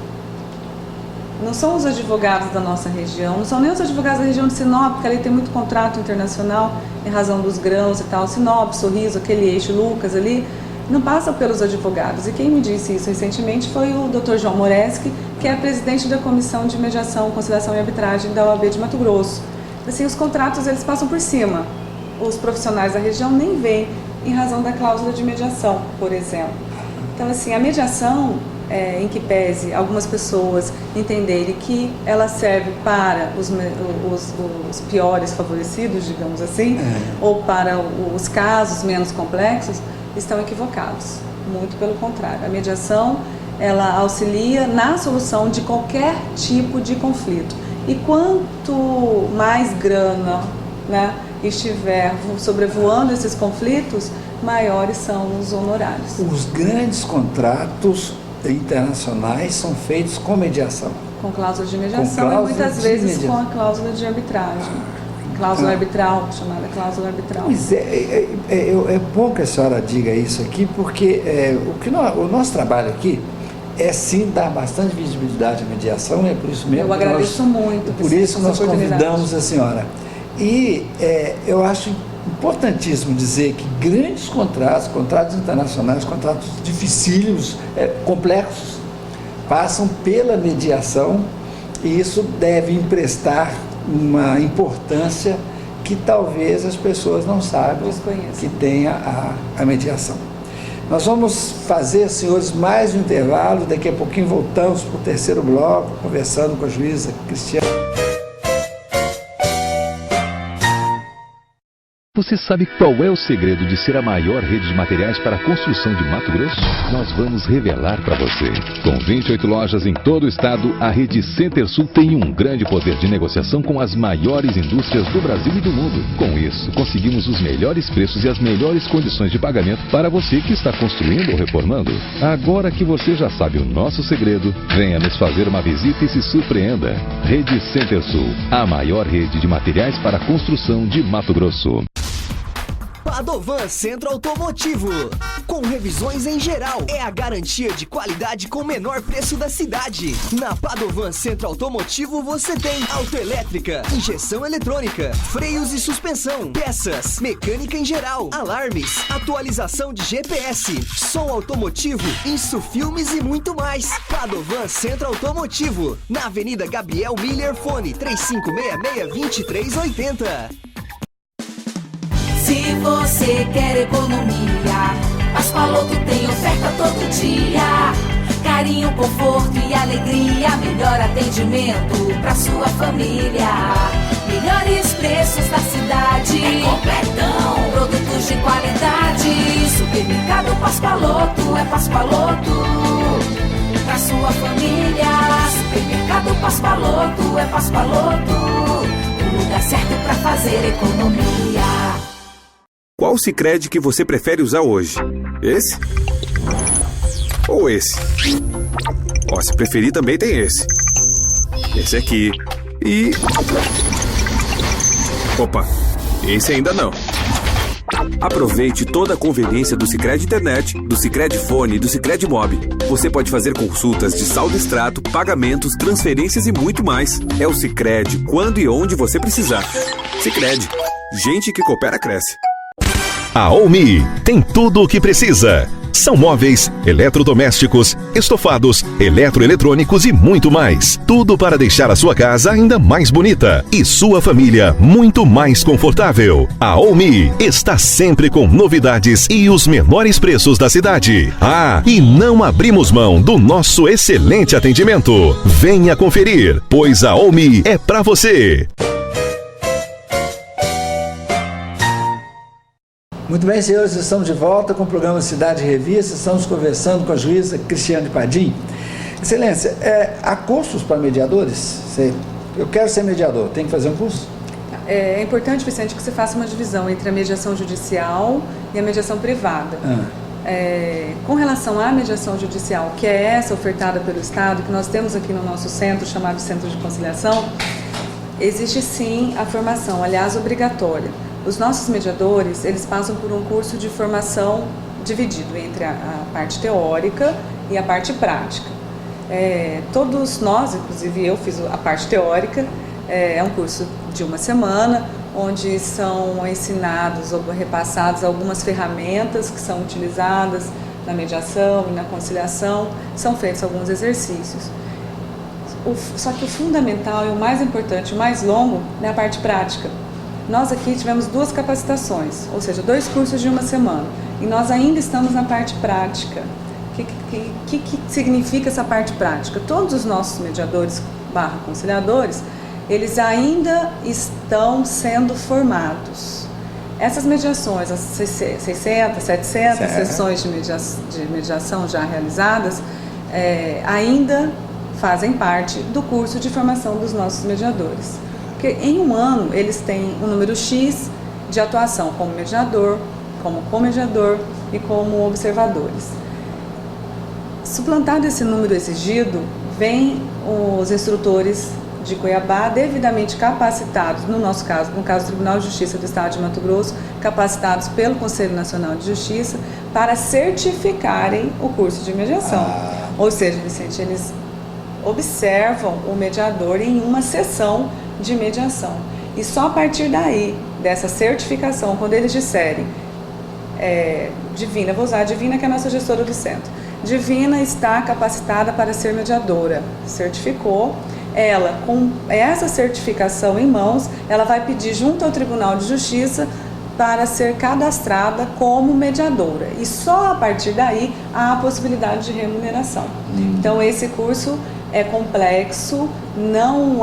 Não são os advogados da nossa região, não são nem os advogados da região de Sinop, porque ali tem muito contrato internacional em razão dos grãos e tal. Sinop, Sorriso, aquele eixo, Lucas ali, não passam pelos advogados. E quem me disse isso recentemente foi o Dr. João Moreski, que é presidente da Comissão de Mediação, Conciliação e Arbitragem da OAB de Mato Grosso. Assim, os contratos eles passam por cima. Os profissionais da região nem veem em razão da cláusula de mediação, por exemplo. Então, assim, a mediação, em que pese algumas pessoas entenderem que ela serve para os piores favorecidos, digamos assim, ou para os casos menos complexos, estão equivocados. Muito pelo contrário. A mediação, ela auxilia na solução de qualquer tipo de conflito. E quanto mais grana, né, estiver sobrevoando esses conflitos, maiores são os honorários. Os grandes contratos internacionais são feitos com mediação. Com cláusula de mediação e muitas vezes com a cláusula de arbitragem. Cláusula arbitral, chamada cláusula arbitral. Pois é bom que a senhora diga isso aqui, porque o nosso trabalho aqui é sim dar bastante visibilidade à mediação, é por isso mesmo. Eu agradeço muito. Por isso nós convidamos a senhora. E eu acho importantíssimo dizer que grandes contratos internacionais, contratos dificílimos, complexos, passam pela mediação, e isso deve emprestar uma importância que talvez as pessoas não saibam que tenha a mediação. Nós vamos fazer, senhores, mais um intervalo. Daqui a pouquinho voltamos para o terceiro bloco, conversando com a juíza Cristiane. Você sabe qual é o segredo de ser a maior rede de materiais para a construção de Mato Grosso? Nós vamos revelar para você. Com 28 lojas em todo o estado, a rede Center-Sul tem um grande poder de negociação com as maiores indústrias do Brasil e do mundo. Com isso, conseguimos os melhores preços e as melhores condições de pagamento para você que está construindo ou reformando. Agora que você já sabe o nosso segredo, venha nos fazer uma visita e se surpreenda. Rede Center-Sul, a maior rede de materiais para a construção de Mato Grosso. Padovan Centro Automotivo. Com revisões em geral, é a garantia de qualidade com o menor preço da cidade. Na Padovan Centro Automotivo você tem autoelétrica, injeção eletrônica, freios e suspensão, peças, mecânica em geral, alarmes, atualização de GPS, som automotivo, insufilmes e muito mais. Padovan Centro Automotivo, na Avenida Gabriel Miller, fone 3566-2380. Se você quer economia, Pascoaloto tem oferta todo dia. Carinho, conforto e alegria, melhor atendimento pra sua família. Melhores preços da cidade, é completão, produtos de qualidade. Supermercado Pascoaloto, é Pascoaloto pra sua família. Supermercado Pascoaloto, é Pascoaloto, o lugar certo pra fazer economia. Qual Sicredi que você prefere usar hoje? Esse? Ou esse? Ó, se preferir também tem esse. Esse aqui. E... Opa, esse ainda não. Aproveite toda a conveniência do Sicredi Internet, do Sicredi Fone e do Sicredi Mob. Você pode fazer consultas de saldo extrato, pagamentos, transferências e muito mais. É o Sicredi quando e onde você precisar. Sicredi, gente que coopera cresce. A Omi tem tudo o que precisa. São móveis, eletrodomésticos, estofados, eletroeletrônicos e muito mais. Tudo para deixar a sua casa ainda mais bonita e sua família muito mais confortável. A Omi está sempre com novidades e os menores preços da cidade. Ah, e não abrimos mão do nosso excelente atendimento. Venha conferir, pois a Omi é para você. Muito bem, senhores, estamos de volta com o programa Cidade Revista. Estamos conversando com a juíza Cristiane Padim. Excelência, há cursos para mediadores? Eu quero ser mediador, tem que fazer um curso? É importante, Vicente, que você faça uma divisão entre a mediação judicial e a mediação privada. Com relação à mediação judicial, que é essa ofertada pelo Estado, que nós temos aqui no nosso centro, chamado Centro de Conciliação, existe sim a formação, aliás, obrigatória. Os nossos mediadores, eles passam por um curso de formação dividido entre a parte teórica e a parte prática. Todos nós, inclusive eu fiz a parte teórica, é um curso de uma semana, onde são ensinados ou repassadas algumas ferramentas que são utilizadas na mediação e na conciliação, são feitos alguns exercícios. Só que o fundamental e o mais importante, o mais longo, é a parte prática. Nós aqui tivemos 2 capacitações, ou seja, 2 cursos de uma semana, e nós ainda estamos na parte prática. O que significa essa parte prática? Todos os nossos mediadores / conciliadores, eles ainda estão sendo formados. Essas mediações, as 600, 700 sessões de mediação já realizadas, ainda fazem parte do curso de formação dos nossos mediadores. Porque em um ano eles têm um número X de atuação como mediador, como comediador e como observadores. Suplantado esse número exigido, vêm os instrutores de Cuiabá devidamente capacitados, no nosso caso, no caso do Tribunal de Justiça do Estado de Mato Grosso, capacitados pelo Conselho Nacional de Justiça para certificarem o curso de mediação. Ou seja, Vicente, eles observam o mediador em uma sessão de mediação. E só a partir daí, dessa certificação, quando eles disserem, Divina, vou usar a Divina, que é a nossa gestora do centro. Divina está capacitada para ser mediadora. Certificou. Ela, com essa certificação em mãos, ela vai pedir junto ao Tribunal de Justiça para ser cadastrada como mediadora. E só a partir daí há a possibilidade de remuneração. Então, esse curso é complexo, não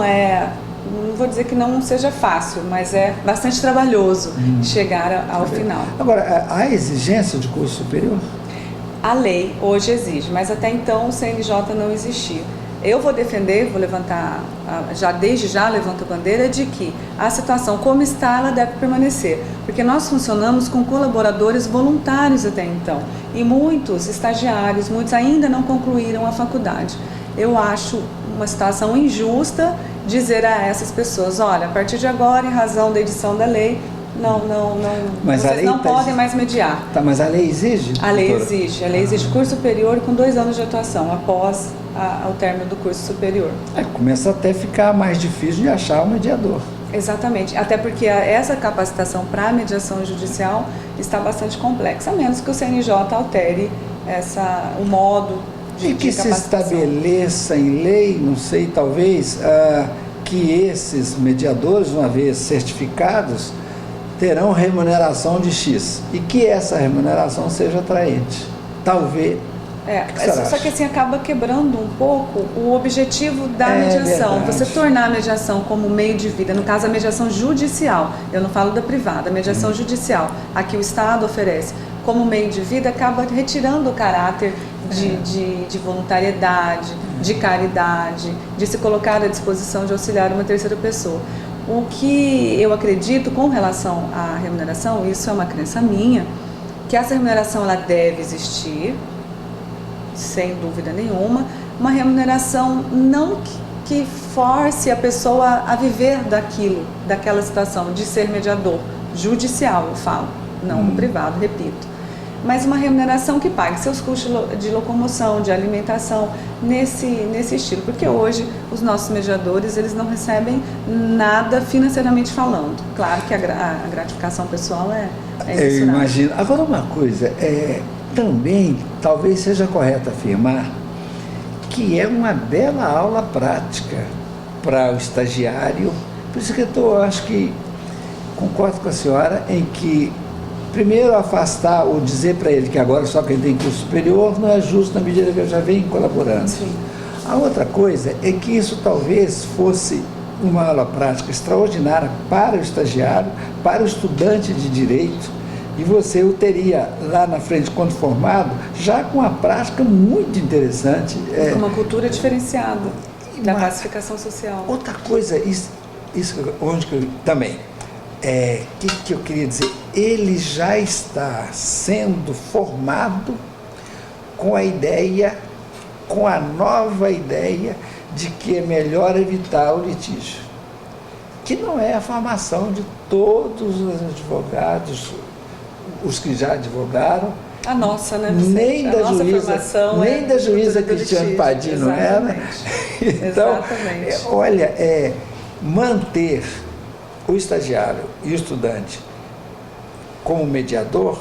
vou dizer que não seja fácil, mas é bastante trabalhoso chegar ao final. Agora, há exigência de curso superior? A lei hoje exige, mas até então o CNJ não existia. Eu vou defender, vou levantar, desde já levanto a bandeira de que a situação como está, ela deve permanecer. Porque nós funcionamos com colaboradores voluntários até então. E muitos estagiários, muitos ainda não concluíram a faculdade. Eu acho uma situação injusta dizer a essas pessoas, olha, a partir de agora, em razão da edição da lei, vocês não podem mais mediar. Tá, mas a lei exige? A lei exige curso superior com 2 anos de atuação, após o término do curso superior. Começa até a ficar mais difícil de achar um mediador. Exatamente, até porque essa capacitação para a mediação judicial está bastante complexa, a menos que o CNJ altere o modo de que se estabeleça em lei, não sei, talvez, que esses mediadores, uma vez certificados, terão remuneração de X e que essa remuneração seja atraente. Talvez. Só que assim acaba quebrando um pouco o objetivo da mediação. Verdade. Você tornar a mediação como meio de vida, no caso a mediação judicial, eu não falo da privada, a mediação judicial, a que o Estado oferece como meio de vida, acaba retirando o caráter de voluntariedade, de caridade, de se colocar à disposição de auxiliar uma terceira pessoa. O que eu acredito com relação à remuneração, isso é uma crença minha, que essa remuneração ela deve existir, sem dúvida nenhuma, uma remuneração não que force a pessoa a viver daquela situação, de ser mediador judicial, eu falo, não no privado, repito. Mas uma remuneração que pague seus custos de locomoção, de alimentação, nesse estilo. Porque hoje os nossos mediadores, eles não recebem nada financeiramente falando. Claro que a gratificação pessoal é eu imagino. Agora uma coisa, também talvez seja correto afirmar que é uma bela aula prática para o estagiário. Por isso que eu acho que concordo com a senhora em que primeiro afastar ou dizer para ele que agora só quem tem curso superior não é justo na medida que eu já venho colaborando. Sim. A outra coisa é que isso talvez fosse uma aula prática extraordinária para o estagiário, para o estudante de direito, e você o teria lá na frente, quando formado, já com uma prática muito interessante. Uma cultura diferenciada da classificação social. Outra coisa, isso onde que eu também, que eu queria dizer, ele já está sendo formado com a nova ideia de que é melhor evitar o litígio, que não é a formação de todos os advogados, os que já advogaram. A nossa, né, Vicente? Nem da juíza Cristiane Padim, não era? Então, olha, manter o estagiário e o estudante como mediador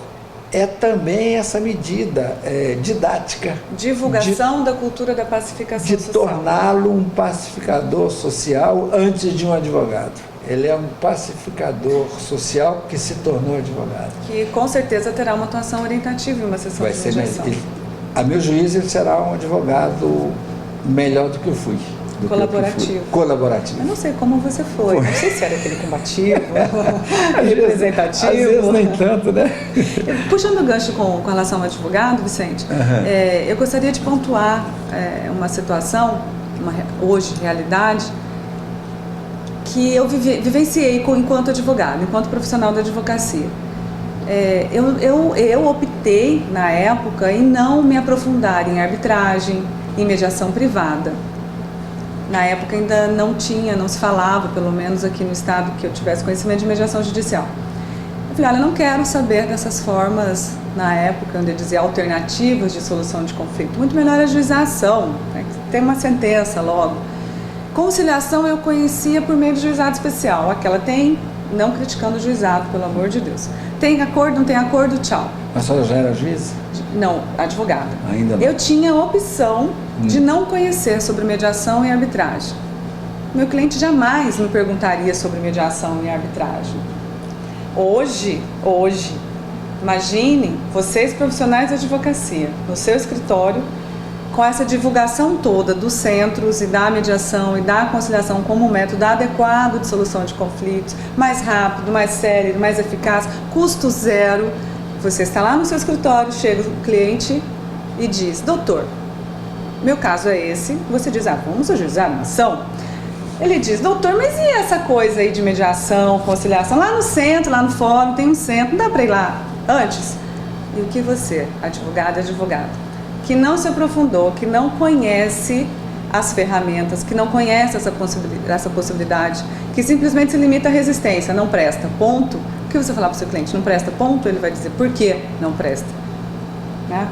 é também essa medida didática. Divulgação da cultura da pacificação social. De torná-lo um pacificador social antes de um advogado. Ele é um pacificador social que se tornou advogado. Que com certeza terá uma atuação orientativa em uma sessão de mediação. A meu juízo, ele será um advogado melhor do que eu fui. Colaborativo. Eu não sei como você foi. Não sei se era aquele combativo, representativo. Às vezes nem tanto, né? Puxando o gancho com relação ao advogado, Vicente, eu gostaria de pontuar uma situação, hoje, realidade, que eu vivenciei enquanto advogado, enquanto profissional da advocacia. Eu optei, na época, em não me aprofundar em arbitragem, em mediação privada. Na época ainda não se falava, pelo menos aqui no estado, que eu tivesse conhecimento de mediação judicial. Eu falei, olha, eu não quero saber dessas formas, na época, onde eu dizia alternativas de solução de conflito. Muito melhor ajuizar a ação, né? Tem uma sentença logo. Conciliação eu conhecia por meio de juizado especial. Aquela tem, não criticando o juizado, pelo amor de Deus. Tem acordo, não tem acordo, tchau. Mas a senhora já era juiz? Não, advogada. Ainda não. Eu tinha a opção de não conhecer sobre mediação e arbitragem. Meu cliente jamais me perguntaria sobre mediação e arbitragem. Hoje, imaginem vocês profissionais de advocacia, no seu escritório, com essa divulgação toda dos centros e da mediação e da conciliação como um método adequado de solução de conflitos, mais rápido, mais sério, mais eficaz, custo zero. Você está lá no seu escritório, chega o cliente e diz, doutor, meu caso é esse. Você diz, vamos ajuizar uma ação? Ele diz, doutor, mas e essa coisa aí de mediação, conciliação? Lá no centro, lá no fórum, tem um centro, não dá para ir lá antes? E o que você, advogado, que não se aprofundou, que não conhece as ferramentas, que não conhece essa possibilidade, que simplesmente se limita à resistência, não presta, ponto. O que você falar para o seu cliente, não presta, ponto, ele vai dizer, por que não presta? Né?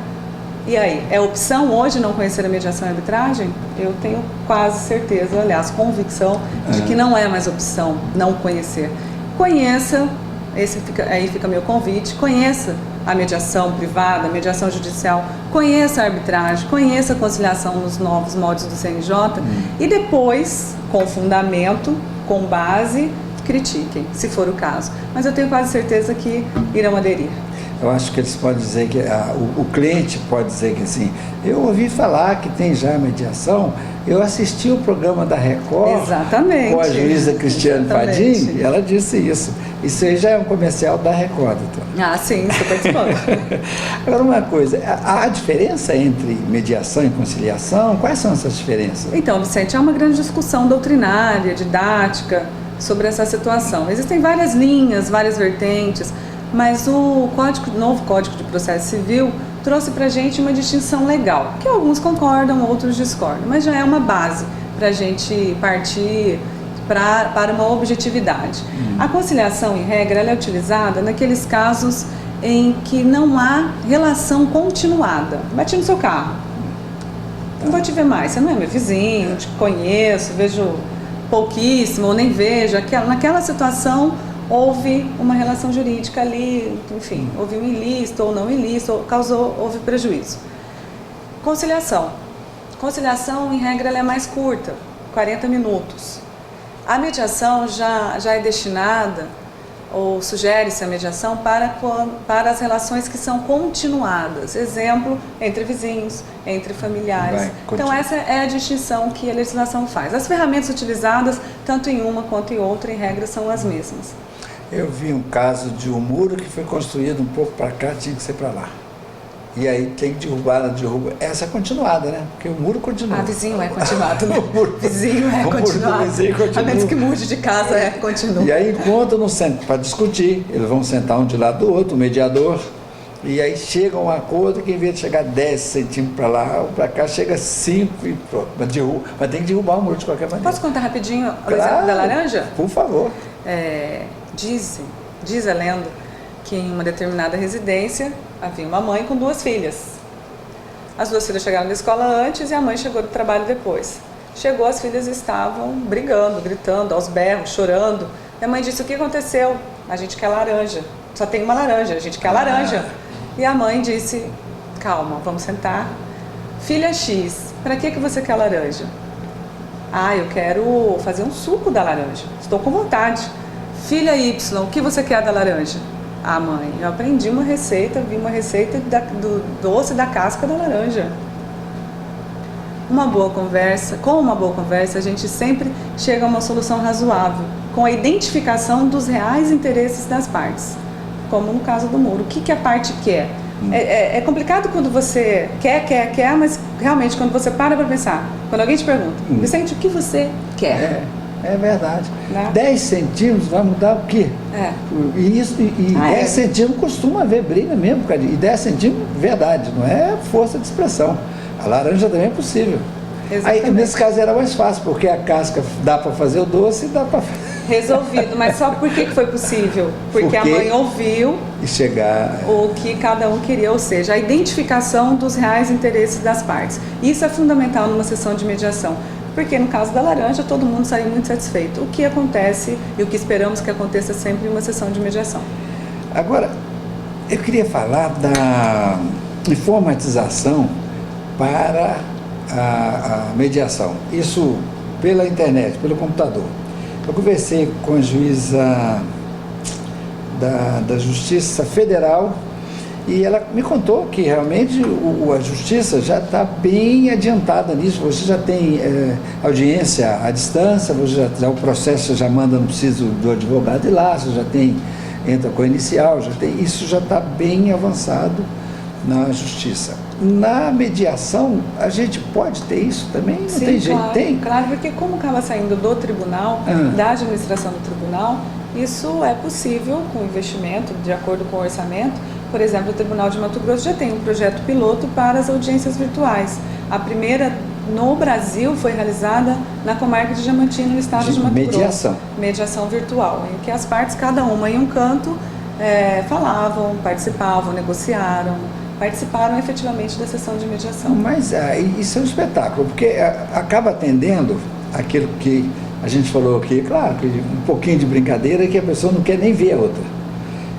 E aí, é opção hoje não conhecer a mediação e a arbitragem? Eu tenho quase certeza, aliás, convicção de que não é mais opção não conhecer. Conheça, aí fica meu convite, conheça a mediação privada, a mediação judicial, conheça a arbitragem, conheça a conciliação nos novos moldes do CNJ e depois, com fundamento, com base, critiquem, se for o caso. Mas eu tenho quase certeza que irão aderir. Eu acho que eles podem dizer que o cliente pode dizer que assim, eu ouvi falar que tem já mediação, eu assisti o programa da Record. Exatamente. Com a juíza Cristiane Padim, e ela disse isso. Isso aí já é um comercial da Record, doutor. Sim, estou participando. Agora uma coisa, há diferença entre mediação e conciliação? Quais são essas diferenças? Então, Vicente, há uma grande discussão doutrinária, didática, sobre essa situação. Existem várias linhas, várias vertentes. Mas o novo Código de Processo Civil trouxe para a gente uma distinção legal, que alguns concordam, outros discordam, mas já é uma base para a gente partir para uma objetividade. A conciliação, em regra, ela é utilizada naqueles casos em que não há relação continuada. Bati no seu carro, não vou te ver mais, você não é meu vizinho, não te conheço, vejo pouquíssimo ou nem vejo. Naquela situação houve uma relação jurídica ali, enfim, houve um ilícito ou não ilícito, houve prejuízo. Conciliação. Conciliação, em regra, ela é mais curta, 40 minutos. A mediação já é destinada, ou sugere-se a mediação para as relações que são continuadas. Exemplo, entre vizinhos, entre familiares. Então essa é a distinção que a legislação faz. As ferramentas utilizadas, tanto em uma quanto em outra, em regra, são as mesmas. Eu vi um caso de um muro que foi construído um pouco para cá, tinha que ser para lá. E aí tem que derrubar, essa é continuada, né? Porque o muro continua. Vizinho é continuado, né? Vizinho é continuado. A menos que mude de casa, continua. E aí encontram no centro para discutir, eles vão sentar um de lado do outro, o mediador, e aí chega um acordo que em vez de chegar 10 centímetros para lá ou para cá, chega 5 e pronto. Mas tem que derrubar o muro de qualquer maneira. Posso contar rapidinho o exemplo da laranja? Por favor. Diz a lenda que em uma determinada residência havia uma mãe com 2 filhas. As 2 filhas chegaram da escola antes e a mãe chegou do trabalho depois. Chegou, as filhas estavam brigando, gritando, aos berros, chorando. E a mãe disse: o que aconteceu? A gente quer laranja. Só tem uma laranja, a gente quer laranja. E a mãe disse: calma, vamos sentar. Filha X, para que você quer laranja? Eu quero fazer um suco da laranja. Estou com vontade. Filha Y, o que você quer da laranja? Mãe, eu aprendi uma receita, vi uma receita do doce da casca da laranja. Com uma boa conversa, a gente sempre chega a uma solução razoável, com a identificação dos reais interesses das partes, como no caso do muro. O que a parte quer? É complicado quando você quer, mas realmente quando você para pensar, quando alguém te pergunta: Vicente, o que você quer? É verdade. 10 centímetros vai mudar o quê? E 10 centímetros costuma haver briga mesmo, e 10 centímetros, verdade, não é força de expressão. A laranja também é possível. Aí, nesse caso era mais fácil, porque a casca dá para fazer o doce e dá para resolvido, mas só por que foi possível? Porque a mãe ouviu o que cada um queria, ou seja, a identificação dos reais interesses das partes. Isso é fundamental numa sessão de mediação. Porque no caso da laranja, todo mundo saiu muito satisfeito. O que acontece e o que esperamos que aconteça sempre em uma sessão de mediação. Agora, eu queria falar da informatização para a mediação. Isso pela internet, pelo computador. Eu conversei com a juíza da Justiça Federal e ela me contou que realmente a Justiça já está bem adiantada nisso. Você já tem audiência à distância, o processo já manda, não precisa do advogado ir lá, você já entra com a inicial, isso já está bem avançado na Justiça. Na mediação, a gente pode ter isso também? Não Sim, tem jeito? Tem? Claro, porque como acaba saindo do tribunal, da administração do tribunal, isso é possível com investimento, de acordo com o orçamento. Por exemplo, o Tribunal de Mato Grosso já tem um projeto piloto para as audiências virtuais. A primeira no Brasil foi realizada na comarca de Diamantina, no estado de Mato Grosso. Mediação virtual, em que as partes, cada uma em um canto, falavam, participavam, negociaram, participaram efetivamente da sessão de mediação. Mas isso é um espetáculo, porque acaba atendendo aquilo que a gente falou aqui, claro, que um pouquinho de brincadeira, que a pessoa não quer nem ver a outra.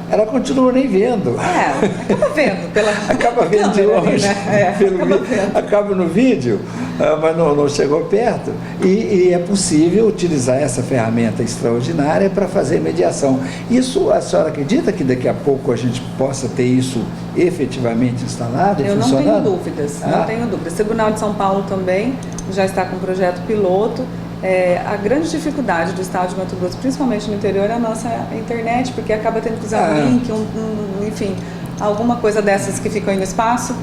Ela continua nem vendo. Acaba vendo pela acaba vendo de longe, né? Acaba no vídeo, mas não chegou perto. E é possível utilizar essa ferramenta extraordinária para fazer mediação. Isso, a senhora acredita que daqui a pouco a gente possa ter isso efetivamente instalado? Eu não tenho dúvidas, não tenho dúvidas. O Tribunal de São Paulo também já está com um projeto piloto. A grande dificuldade do estado de Mato Grosso, principalmente no interior, é a nossa internet, porque acaba tendo que usar um link, enfim, alguma coisa dessas que ficam aí no espaço,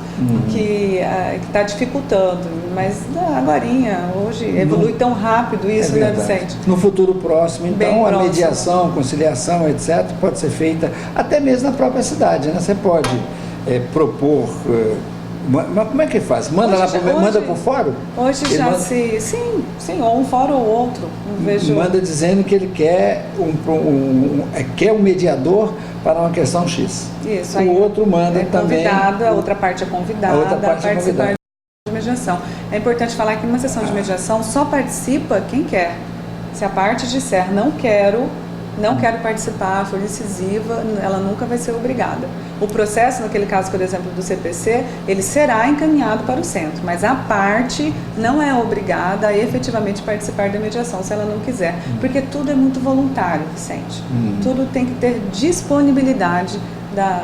que está dificultando. Mas agorinha, hoje, evolui tão rápido isso, né, Vicente? No futuro próximo, então, a mediação, conciliação, etc., pode ser feita até mesmo na própria cidade, né? Você pode propor... Mas como é que faz? Manda manda por fórum? Hoje ele já manda... Sim, ou um fórum ou outro. Não vejo... Manda dizendo que ele quer um mediador para uma questão X. Isso. O outro manda também. A outra parte é convidada a participar de mediação. É importante falar que numa sessão de mediação só participa quem quer. Se a parte disser não quero participar, for decisiva, ela nunca vai ser obrigada. O processo, naquele caso, por exemplo, do CPC, ele será encaminhado para o centro, mas a parte não é obrigada a efetivamente participar da mediação, se ela não quiser, porque tudo é muito voluntário, Vicente. Tudo tem que ter disponibilidade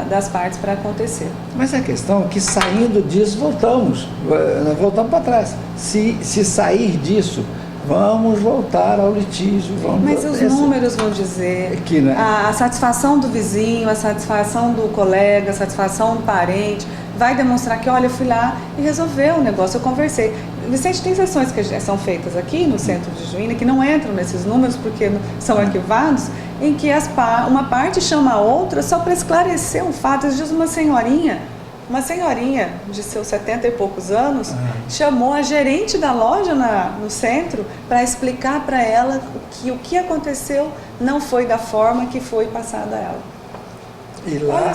das partes para acontecer. Mas a questão é que saindo disso, voltamos para trás. Se sair disso, vamos voltar ao litígio. Mas os números vão dizer que, né? A satisfação do vizinho, a satisfação do colega, a satisfação do parente, vai demonstrar que, olha, eu fui lá e resolveu o negócio, eu conversei. Vicente, tem sessões que são feitas aqui no centro de Juína que não entram nesses números porque são arquivados, em que uma parte chama a outra só para esclarecer um fato. Às vezes uma senhorinha de seus 70 e poucos anos chamou a gerente da loja no centro para explicar para ela que o que aconteceu não foi da forma que foi passada a ela. E lá,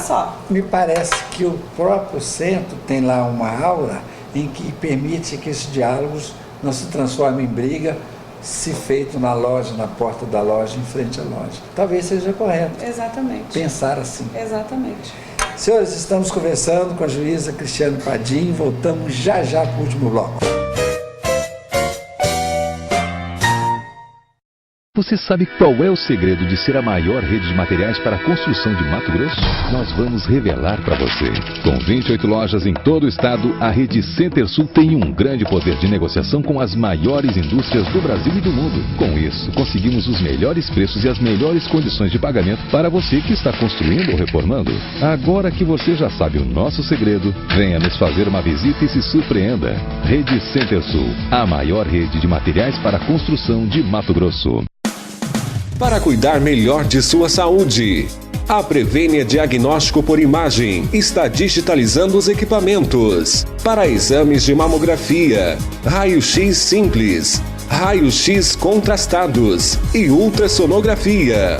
me parece que o próprio centro tem lá uma aula em que permite que esses diálogos não se transformem em briga, se feito na loja, na porta da loja, em frente à loja. Talvez seja correto. Exatamente. Pensar assim. Exatamente. Senhores, estamos conversando com a juíza Cristiane Padim. Voltamos já para o último bloco. Você sabe qual é o segredo de ser a maior rede de materiais para a construção de Mato Grosso? Nós vamos revelar para você. Com 28 lojas em todo o estado, a rede Center-Sul tem um grande poder de negociação com as maiores indústrias do Brasil e do mundo. Com isso, conseguimos os melhores preços e as melhores condições de pagamento para você que está construindo ou reformando. Agora que você já sabe o nosso segredo, venha nos fazer uma visita e se surpreenda. Rede Center-Sul, a maior rede de materiais para a construção de Mato Grosso. Para cuidar melhor de sua saúde, a Prevênia Diagnóstico por Imagem está digitalizando os equipamentos para exames de mamografia, raio-x simples, raio-x contrastados e ultrassonografia.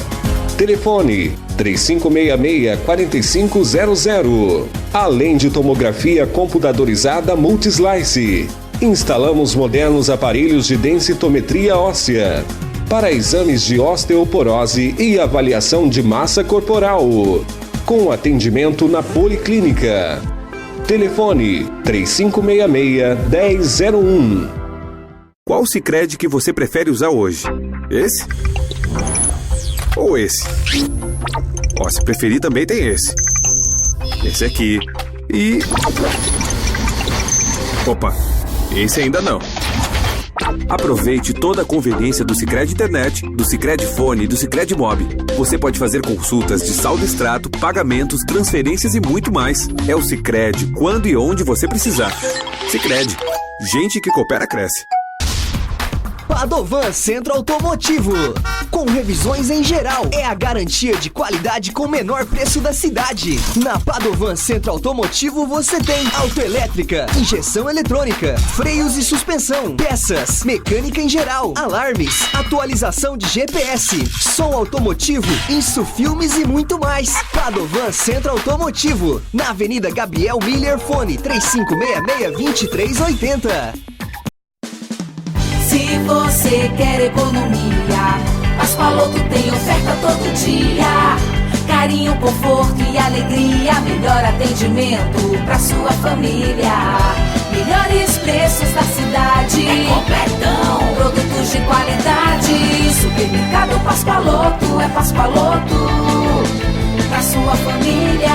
Telefone 3566-4500. Além de tomografia computadorizada Multislice, instalamos modernos aparelhos de densitometria óssea para exames de osteoporose e avaliação de massa corporal, com atendimento na Policlínica. Telefone 3566-1001. Qual Sicredi que você prefere usar hoje? Esse? Ou esse? Se preferir também tem esse. Esse aqui. E... Opa, esse ainda não. Aproveite toda a conveniência do Sicredi Internet, do Sicredi Fone e do Sicredi Mob. Você pode fazer consultas de saldo extrato, pagamentos, transferências e muito mais. É o Sicredi quando e onde você precisar. Sicredi. Gente que coopera cresce. Padovan Centro Automotivo. Com revisões em geral, é a garantia de qualidade com o menor preço da cidade. Na Padovan Centro Automotivo você tem autoelétrica, injeção eletrônica, freios e suspensão, peças, mecânica em geral, alarmes, atualização de GPS, som automotivo, insufilmes e muito mais. Padovan Centro Automotivo, na Avenida Gabriel Miller, fone 3566-2380. Se você quer economia, Pascoaloto tem oferta todo dia. Carinho, conforto e alegria, melhor atendimento pra sua família. Melhores preços da cidade, é completão, produtos de qualidade. Supermercado Pascoaloto, é Pascoaloto pra sua família.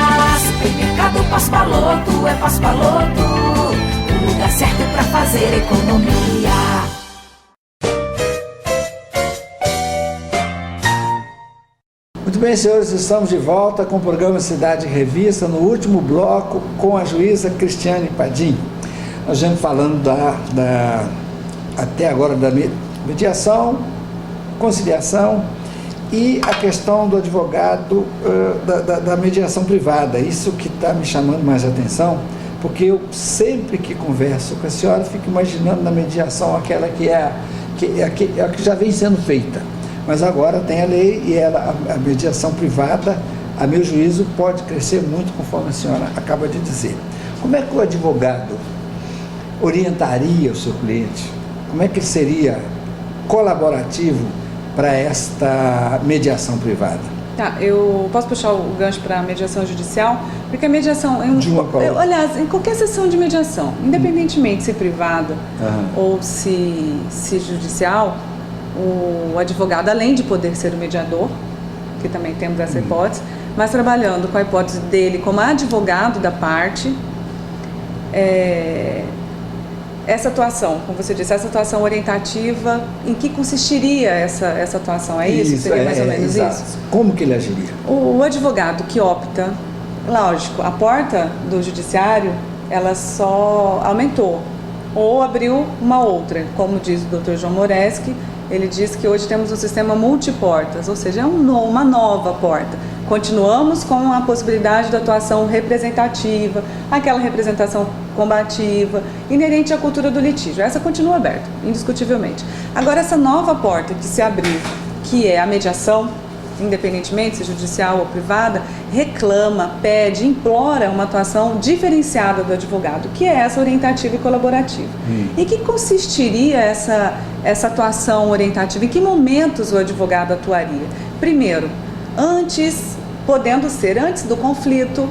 Supermercado Pascoaloto, é Pascoaloto, o lugar certo pra fazer economia. Muito bem, senhores, estamos de volta com o programa Cidade Revista, no último bloco com a juíza Cristiane Padim. Nós estamos falando até agora da mediação, conciliação e a questão do advogado, da mediação privada. Isso que está me chamando mais a atenção, porque eu sempre que converso com a senhora fico imaginando na mediação aquela que já vem sendo feita. Mas agora tem a lei e a mediação privada, a meu juízo, pode crescer muito, conforme a senhora acaba de dizer. Como é que o advogado orientaria o seu cliente? Como é que ele seria colaborativo para esta mediação privada? Tá, eu posso puxar o gancho para a mediação judicial, porque a mediação aliás, em qualquer sessão de mediação, independentemente se privada ou se judicial, o advogado, além de poder ser o mediador, que também temos essa hipótese, mas trabalhando com a hipótese dele como advogado da parte, essa atuação, como você disse, essa atuação orientativa, em que consistiria essa atuação? É isso? Seria mais ou menos isso? Como que ele agiria? O advogado que opta, lógico, a porta do judiciário, ela só aumentou, ou abriu uma outra, como diz o Dr. João Moreschi. Ele diz que hoje temos um sistema multiportas, ou seja, é uma nova porta. Continuamos com a possibilidade da atuação representativa, aquela representação combativa, inerente à cultura do litígio. Essa continua aberta, indiscutivelmente. Agora, essa nova porta que se abriu, que é a mediação, independentemente se judicial ou privada, reclama, pede, implora uma atuação diferenciada do advogado, que é essa orientativa e colaborativa. E que consistiria essa atuação orientativa? Em que momentos o advogado atuaria? Primeiro, podendo ser antes do conflito.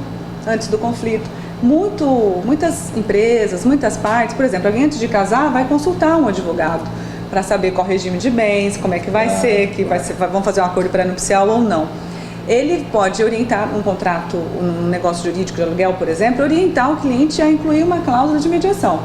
Muitas empresas, muitas partes, por exemplo, alguém antes de casar vai consultar um advogado para saber qual regime de bens, como é que vai ser, vão fazer um acordo pré-nupcial ou não. Ele pode orientar um contrato, um negócio jurídico de aluguel, por exemplo, orientar o cliente a incluir uma cláusula de mediação.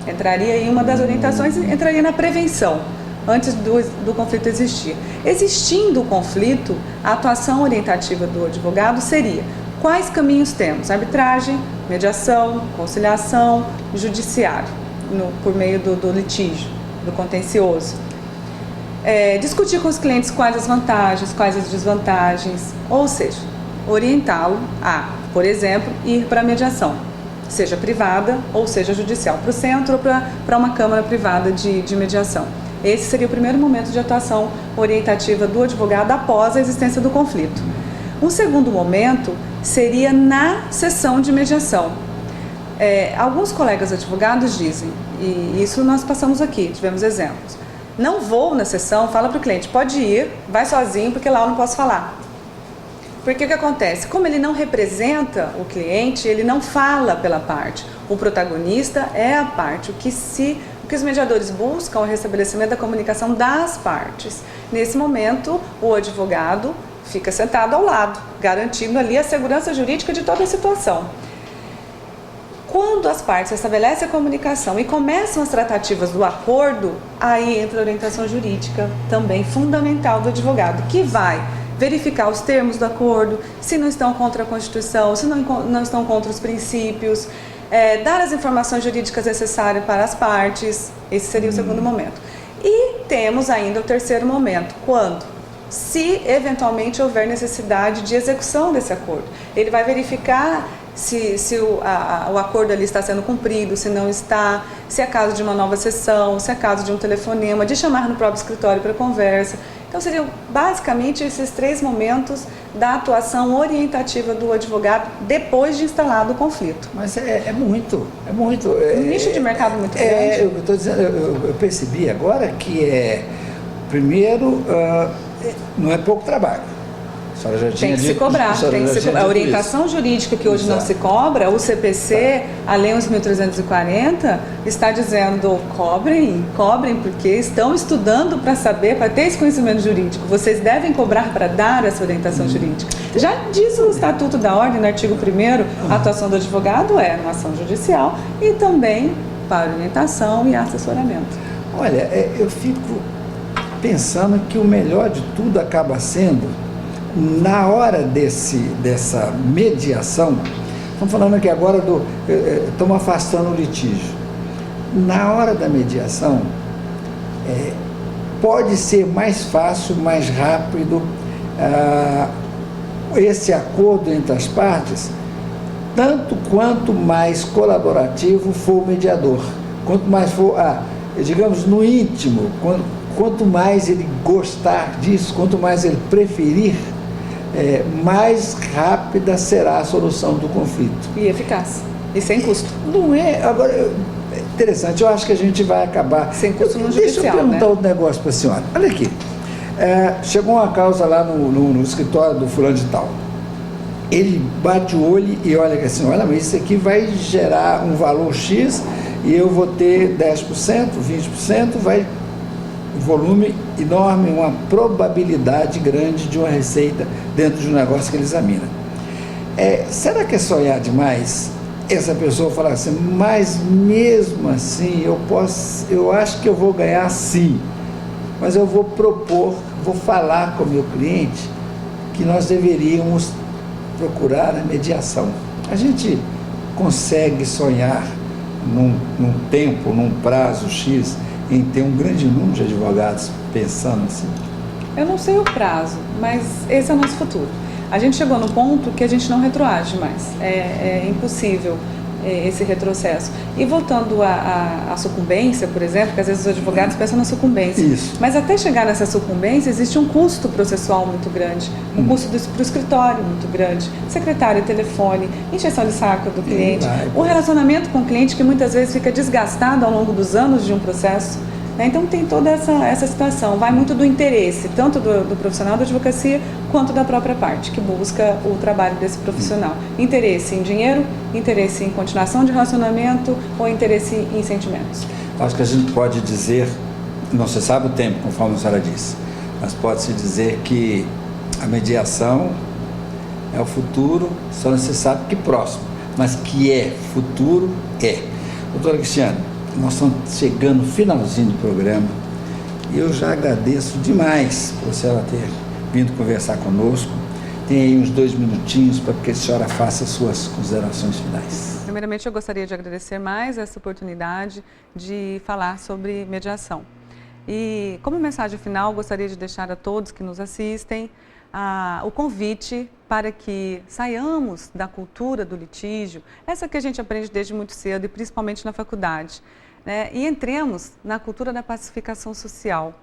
Entraria em uma das orientações, entraria na prevenção, antes do conflito existir. Existindo o conflito, a atuação orientativa do advogado seria: quais caminhos temos? Arbitragem, mediação, conciliação, judiciário, por meio do litígio, do contencioso. Discutir com os clientes quais as vantagens, quais as desvantagens, ou seja, orientá-lo a, por exemplo, ir para a mediação, seja privada ou seja judicial, para o centro ou para uma câmara privada de mediação. Esse seria o primeiro momento de atuação orientativa do advogado após a existência do conflito. Um segundo momento seria na sessão de mediação. Alguns colegas advogados dizem, e isso nós passamos aqui, tivemos exemplos: não vou na sessão, fala para o cliente, pode ir, vai sozinho, porque lá eu não posso falar. Porque o que acontece? Como ele não representa o cliente, ele não fala pela parte. O protagonista é a parte. O que os mediadores buscam é o restabelecimento da comunicação das partes. Nesse momento, o advogado fica sentado ao lado, garantindo ali a segurança jurídica de toda a situação. Quando as partes estabelecem a comunicação e começam as tratativas do acordo, aí entra a orientação jurídica, também fundamental do advogado, que vai verificar os termos do acordo, se não estão contra a Constituição, se não estão contra os princípios, dar as informações jurídicas necessárias para as partes. Esse seria o segundo momento. E temos ainda o terceiro momento, quando, se eventualmente houver necessidade de execução desse acordo, ele vai verificar se o acordo ali está sendo cumprido, se não está, se é caso de uma nova sessão, se é caso de um telefonema, de chamar no próprio escritório para conversa. Então seriam basicamente esses três momentos da atuação orientativa do advogado depois de instalado o conflito. Mas é muito. Um nicho de mercado muito grande. Eu estou dizendo, eu percebi agora que primeiro, não é pouco trabalho. Tem que se cobrar. A orientação jurídica que hoje não se cobra, o CPC, a Lei 11.340, está dizendo cobrem, porque estão estudando para saber, para ter esse conhecimento jurídico. Vocês devem cobrar para dar essa orientação jurídica. Já diz o Estatuto da Ordem, no artigo 1º, a atuação do advogado é numa ação judicial e também para orientação e assessoramento. Olha, eu fico pensando que o melhor de tudo acaba sendo na hora dessa mediação, estamos falando aqui agora estamos afastando o litígio. Na hora da mediação, pode ser mais fácil, mais rápido esse acordo entre as partes, tanto quanto mais colaborativo for o mediador, quanto mais for, digamos, no íntimo, quanto mais ele gostar disso, quanto mais ele preferir, mais rápida será a solução do conflito. E eficaz, e sem custo. Não é, agora, é interessante, eu acho que a gente vai acabar... Sem custo no judicial, judicial, deixa eu perguntar outro né? negócio para a senhora. Olha aqui, chegou uma causa lá no escritório do fulano de tal. Ele bate o olho e olha assim, olha, mas isso aqui vai gerar um valor X e eu vou ter 10%, 20%, vai um volume enorme, uma probabilidade grande de uma receita dentro de um negócio que ele examina. Será que é sonhar demais essa pessoa falar assim, mas mesmo assim eu acho que eu vou ganhar sim, mas eu vou propor, vou falar com o meu cliente que nós deveríamos procurar a mediação. A gente consegue sonhar num tempo, num prazo X, em ter um grande número de advogados pensando assim? Eu não sei o prazo, mas esse é o nosso futuro. A gente chegou no ponto que a gente não retroage mais. É impossível esse retrocesso. E voltando à sucumbência, por exemplo, que às vezes os advogados pensam na sucumbência. Isso. Mas até chegar nessa sucumbência existe um custo processual muito grande, um custo para o escritório muito grande, secretário, telefone, encheção de saco do cliente, o relacionamento com o cliente que muitas vezes fica desgastado ao longo dos anos de um processo. Então tem toda essa situação, vai muito do interesse, tanto do profissional da advocacia, quanto da própria parte, que busca o trabalho desse profissional. Interesse em dinheiro, interesse em continuação de relacionamento ou interesse em sentimentos. Acho que a gente pode dizer, não se sabe o tempo, conforme a senhora disse, mas pode-se dizer que a mediação é o futuro, só não se sabe que próximo, mas que é futuro, é. Doutora Cristiane, nós estamos chegando no finalzinho do programa e eu já agradeço demais por a senhora ter vindo conversar conosco. Tem aí uns 2 minutinhos para que a senhora faça suas considerações finais. Primeiramente, eu gostaria de agradecer mais essa oportunidade de falar sobre mediação. E como mensagem final, gostaria de deixar a todos que nos assistem o convite para que saiamos da cultura do litígio, essa que a gente aprende desde muito cedo e principalmente na faculdade, né? E entremos na cultura da pacificação social.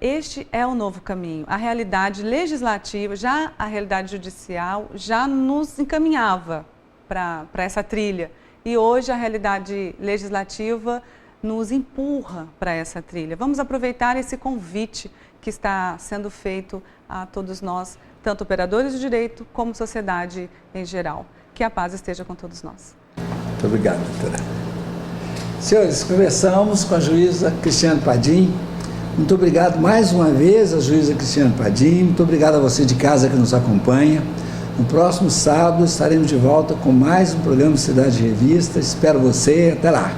Este é o novo caminho. A realidade legislativa, a realidade judicial já nos encaminhava para essa trilha. E hoje a realidade legislativa nos empurra para essa trilha. Vamos aproveitar esse convite que está sendo feito a todos nós, tanto operadores de direito como sociedade em geral. Que a paz esteja com todos nós. Muito obrigado, doutora. Senhores, conversamos com a juíza Cristiane Padim. Muito obrigado mais uma vez à juíza Cristiane Padim. Muito obrigado a você de casa que nos acompanha. No próximo sábado estaremos de volta com mais um programa Cidade Revista. Espero você. Até lá.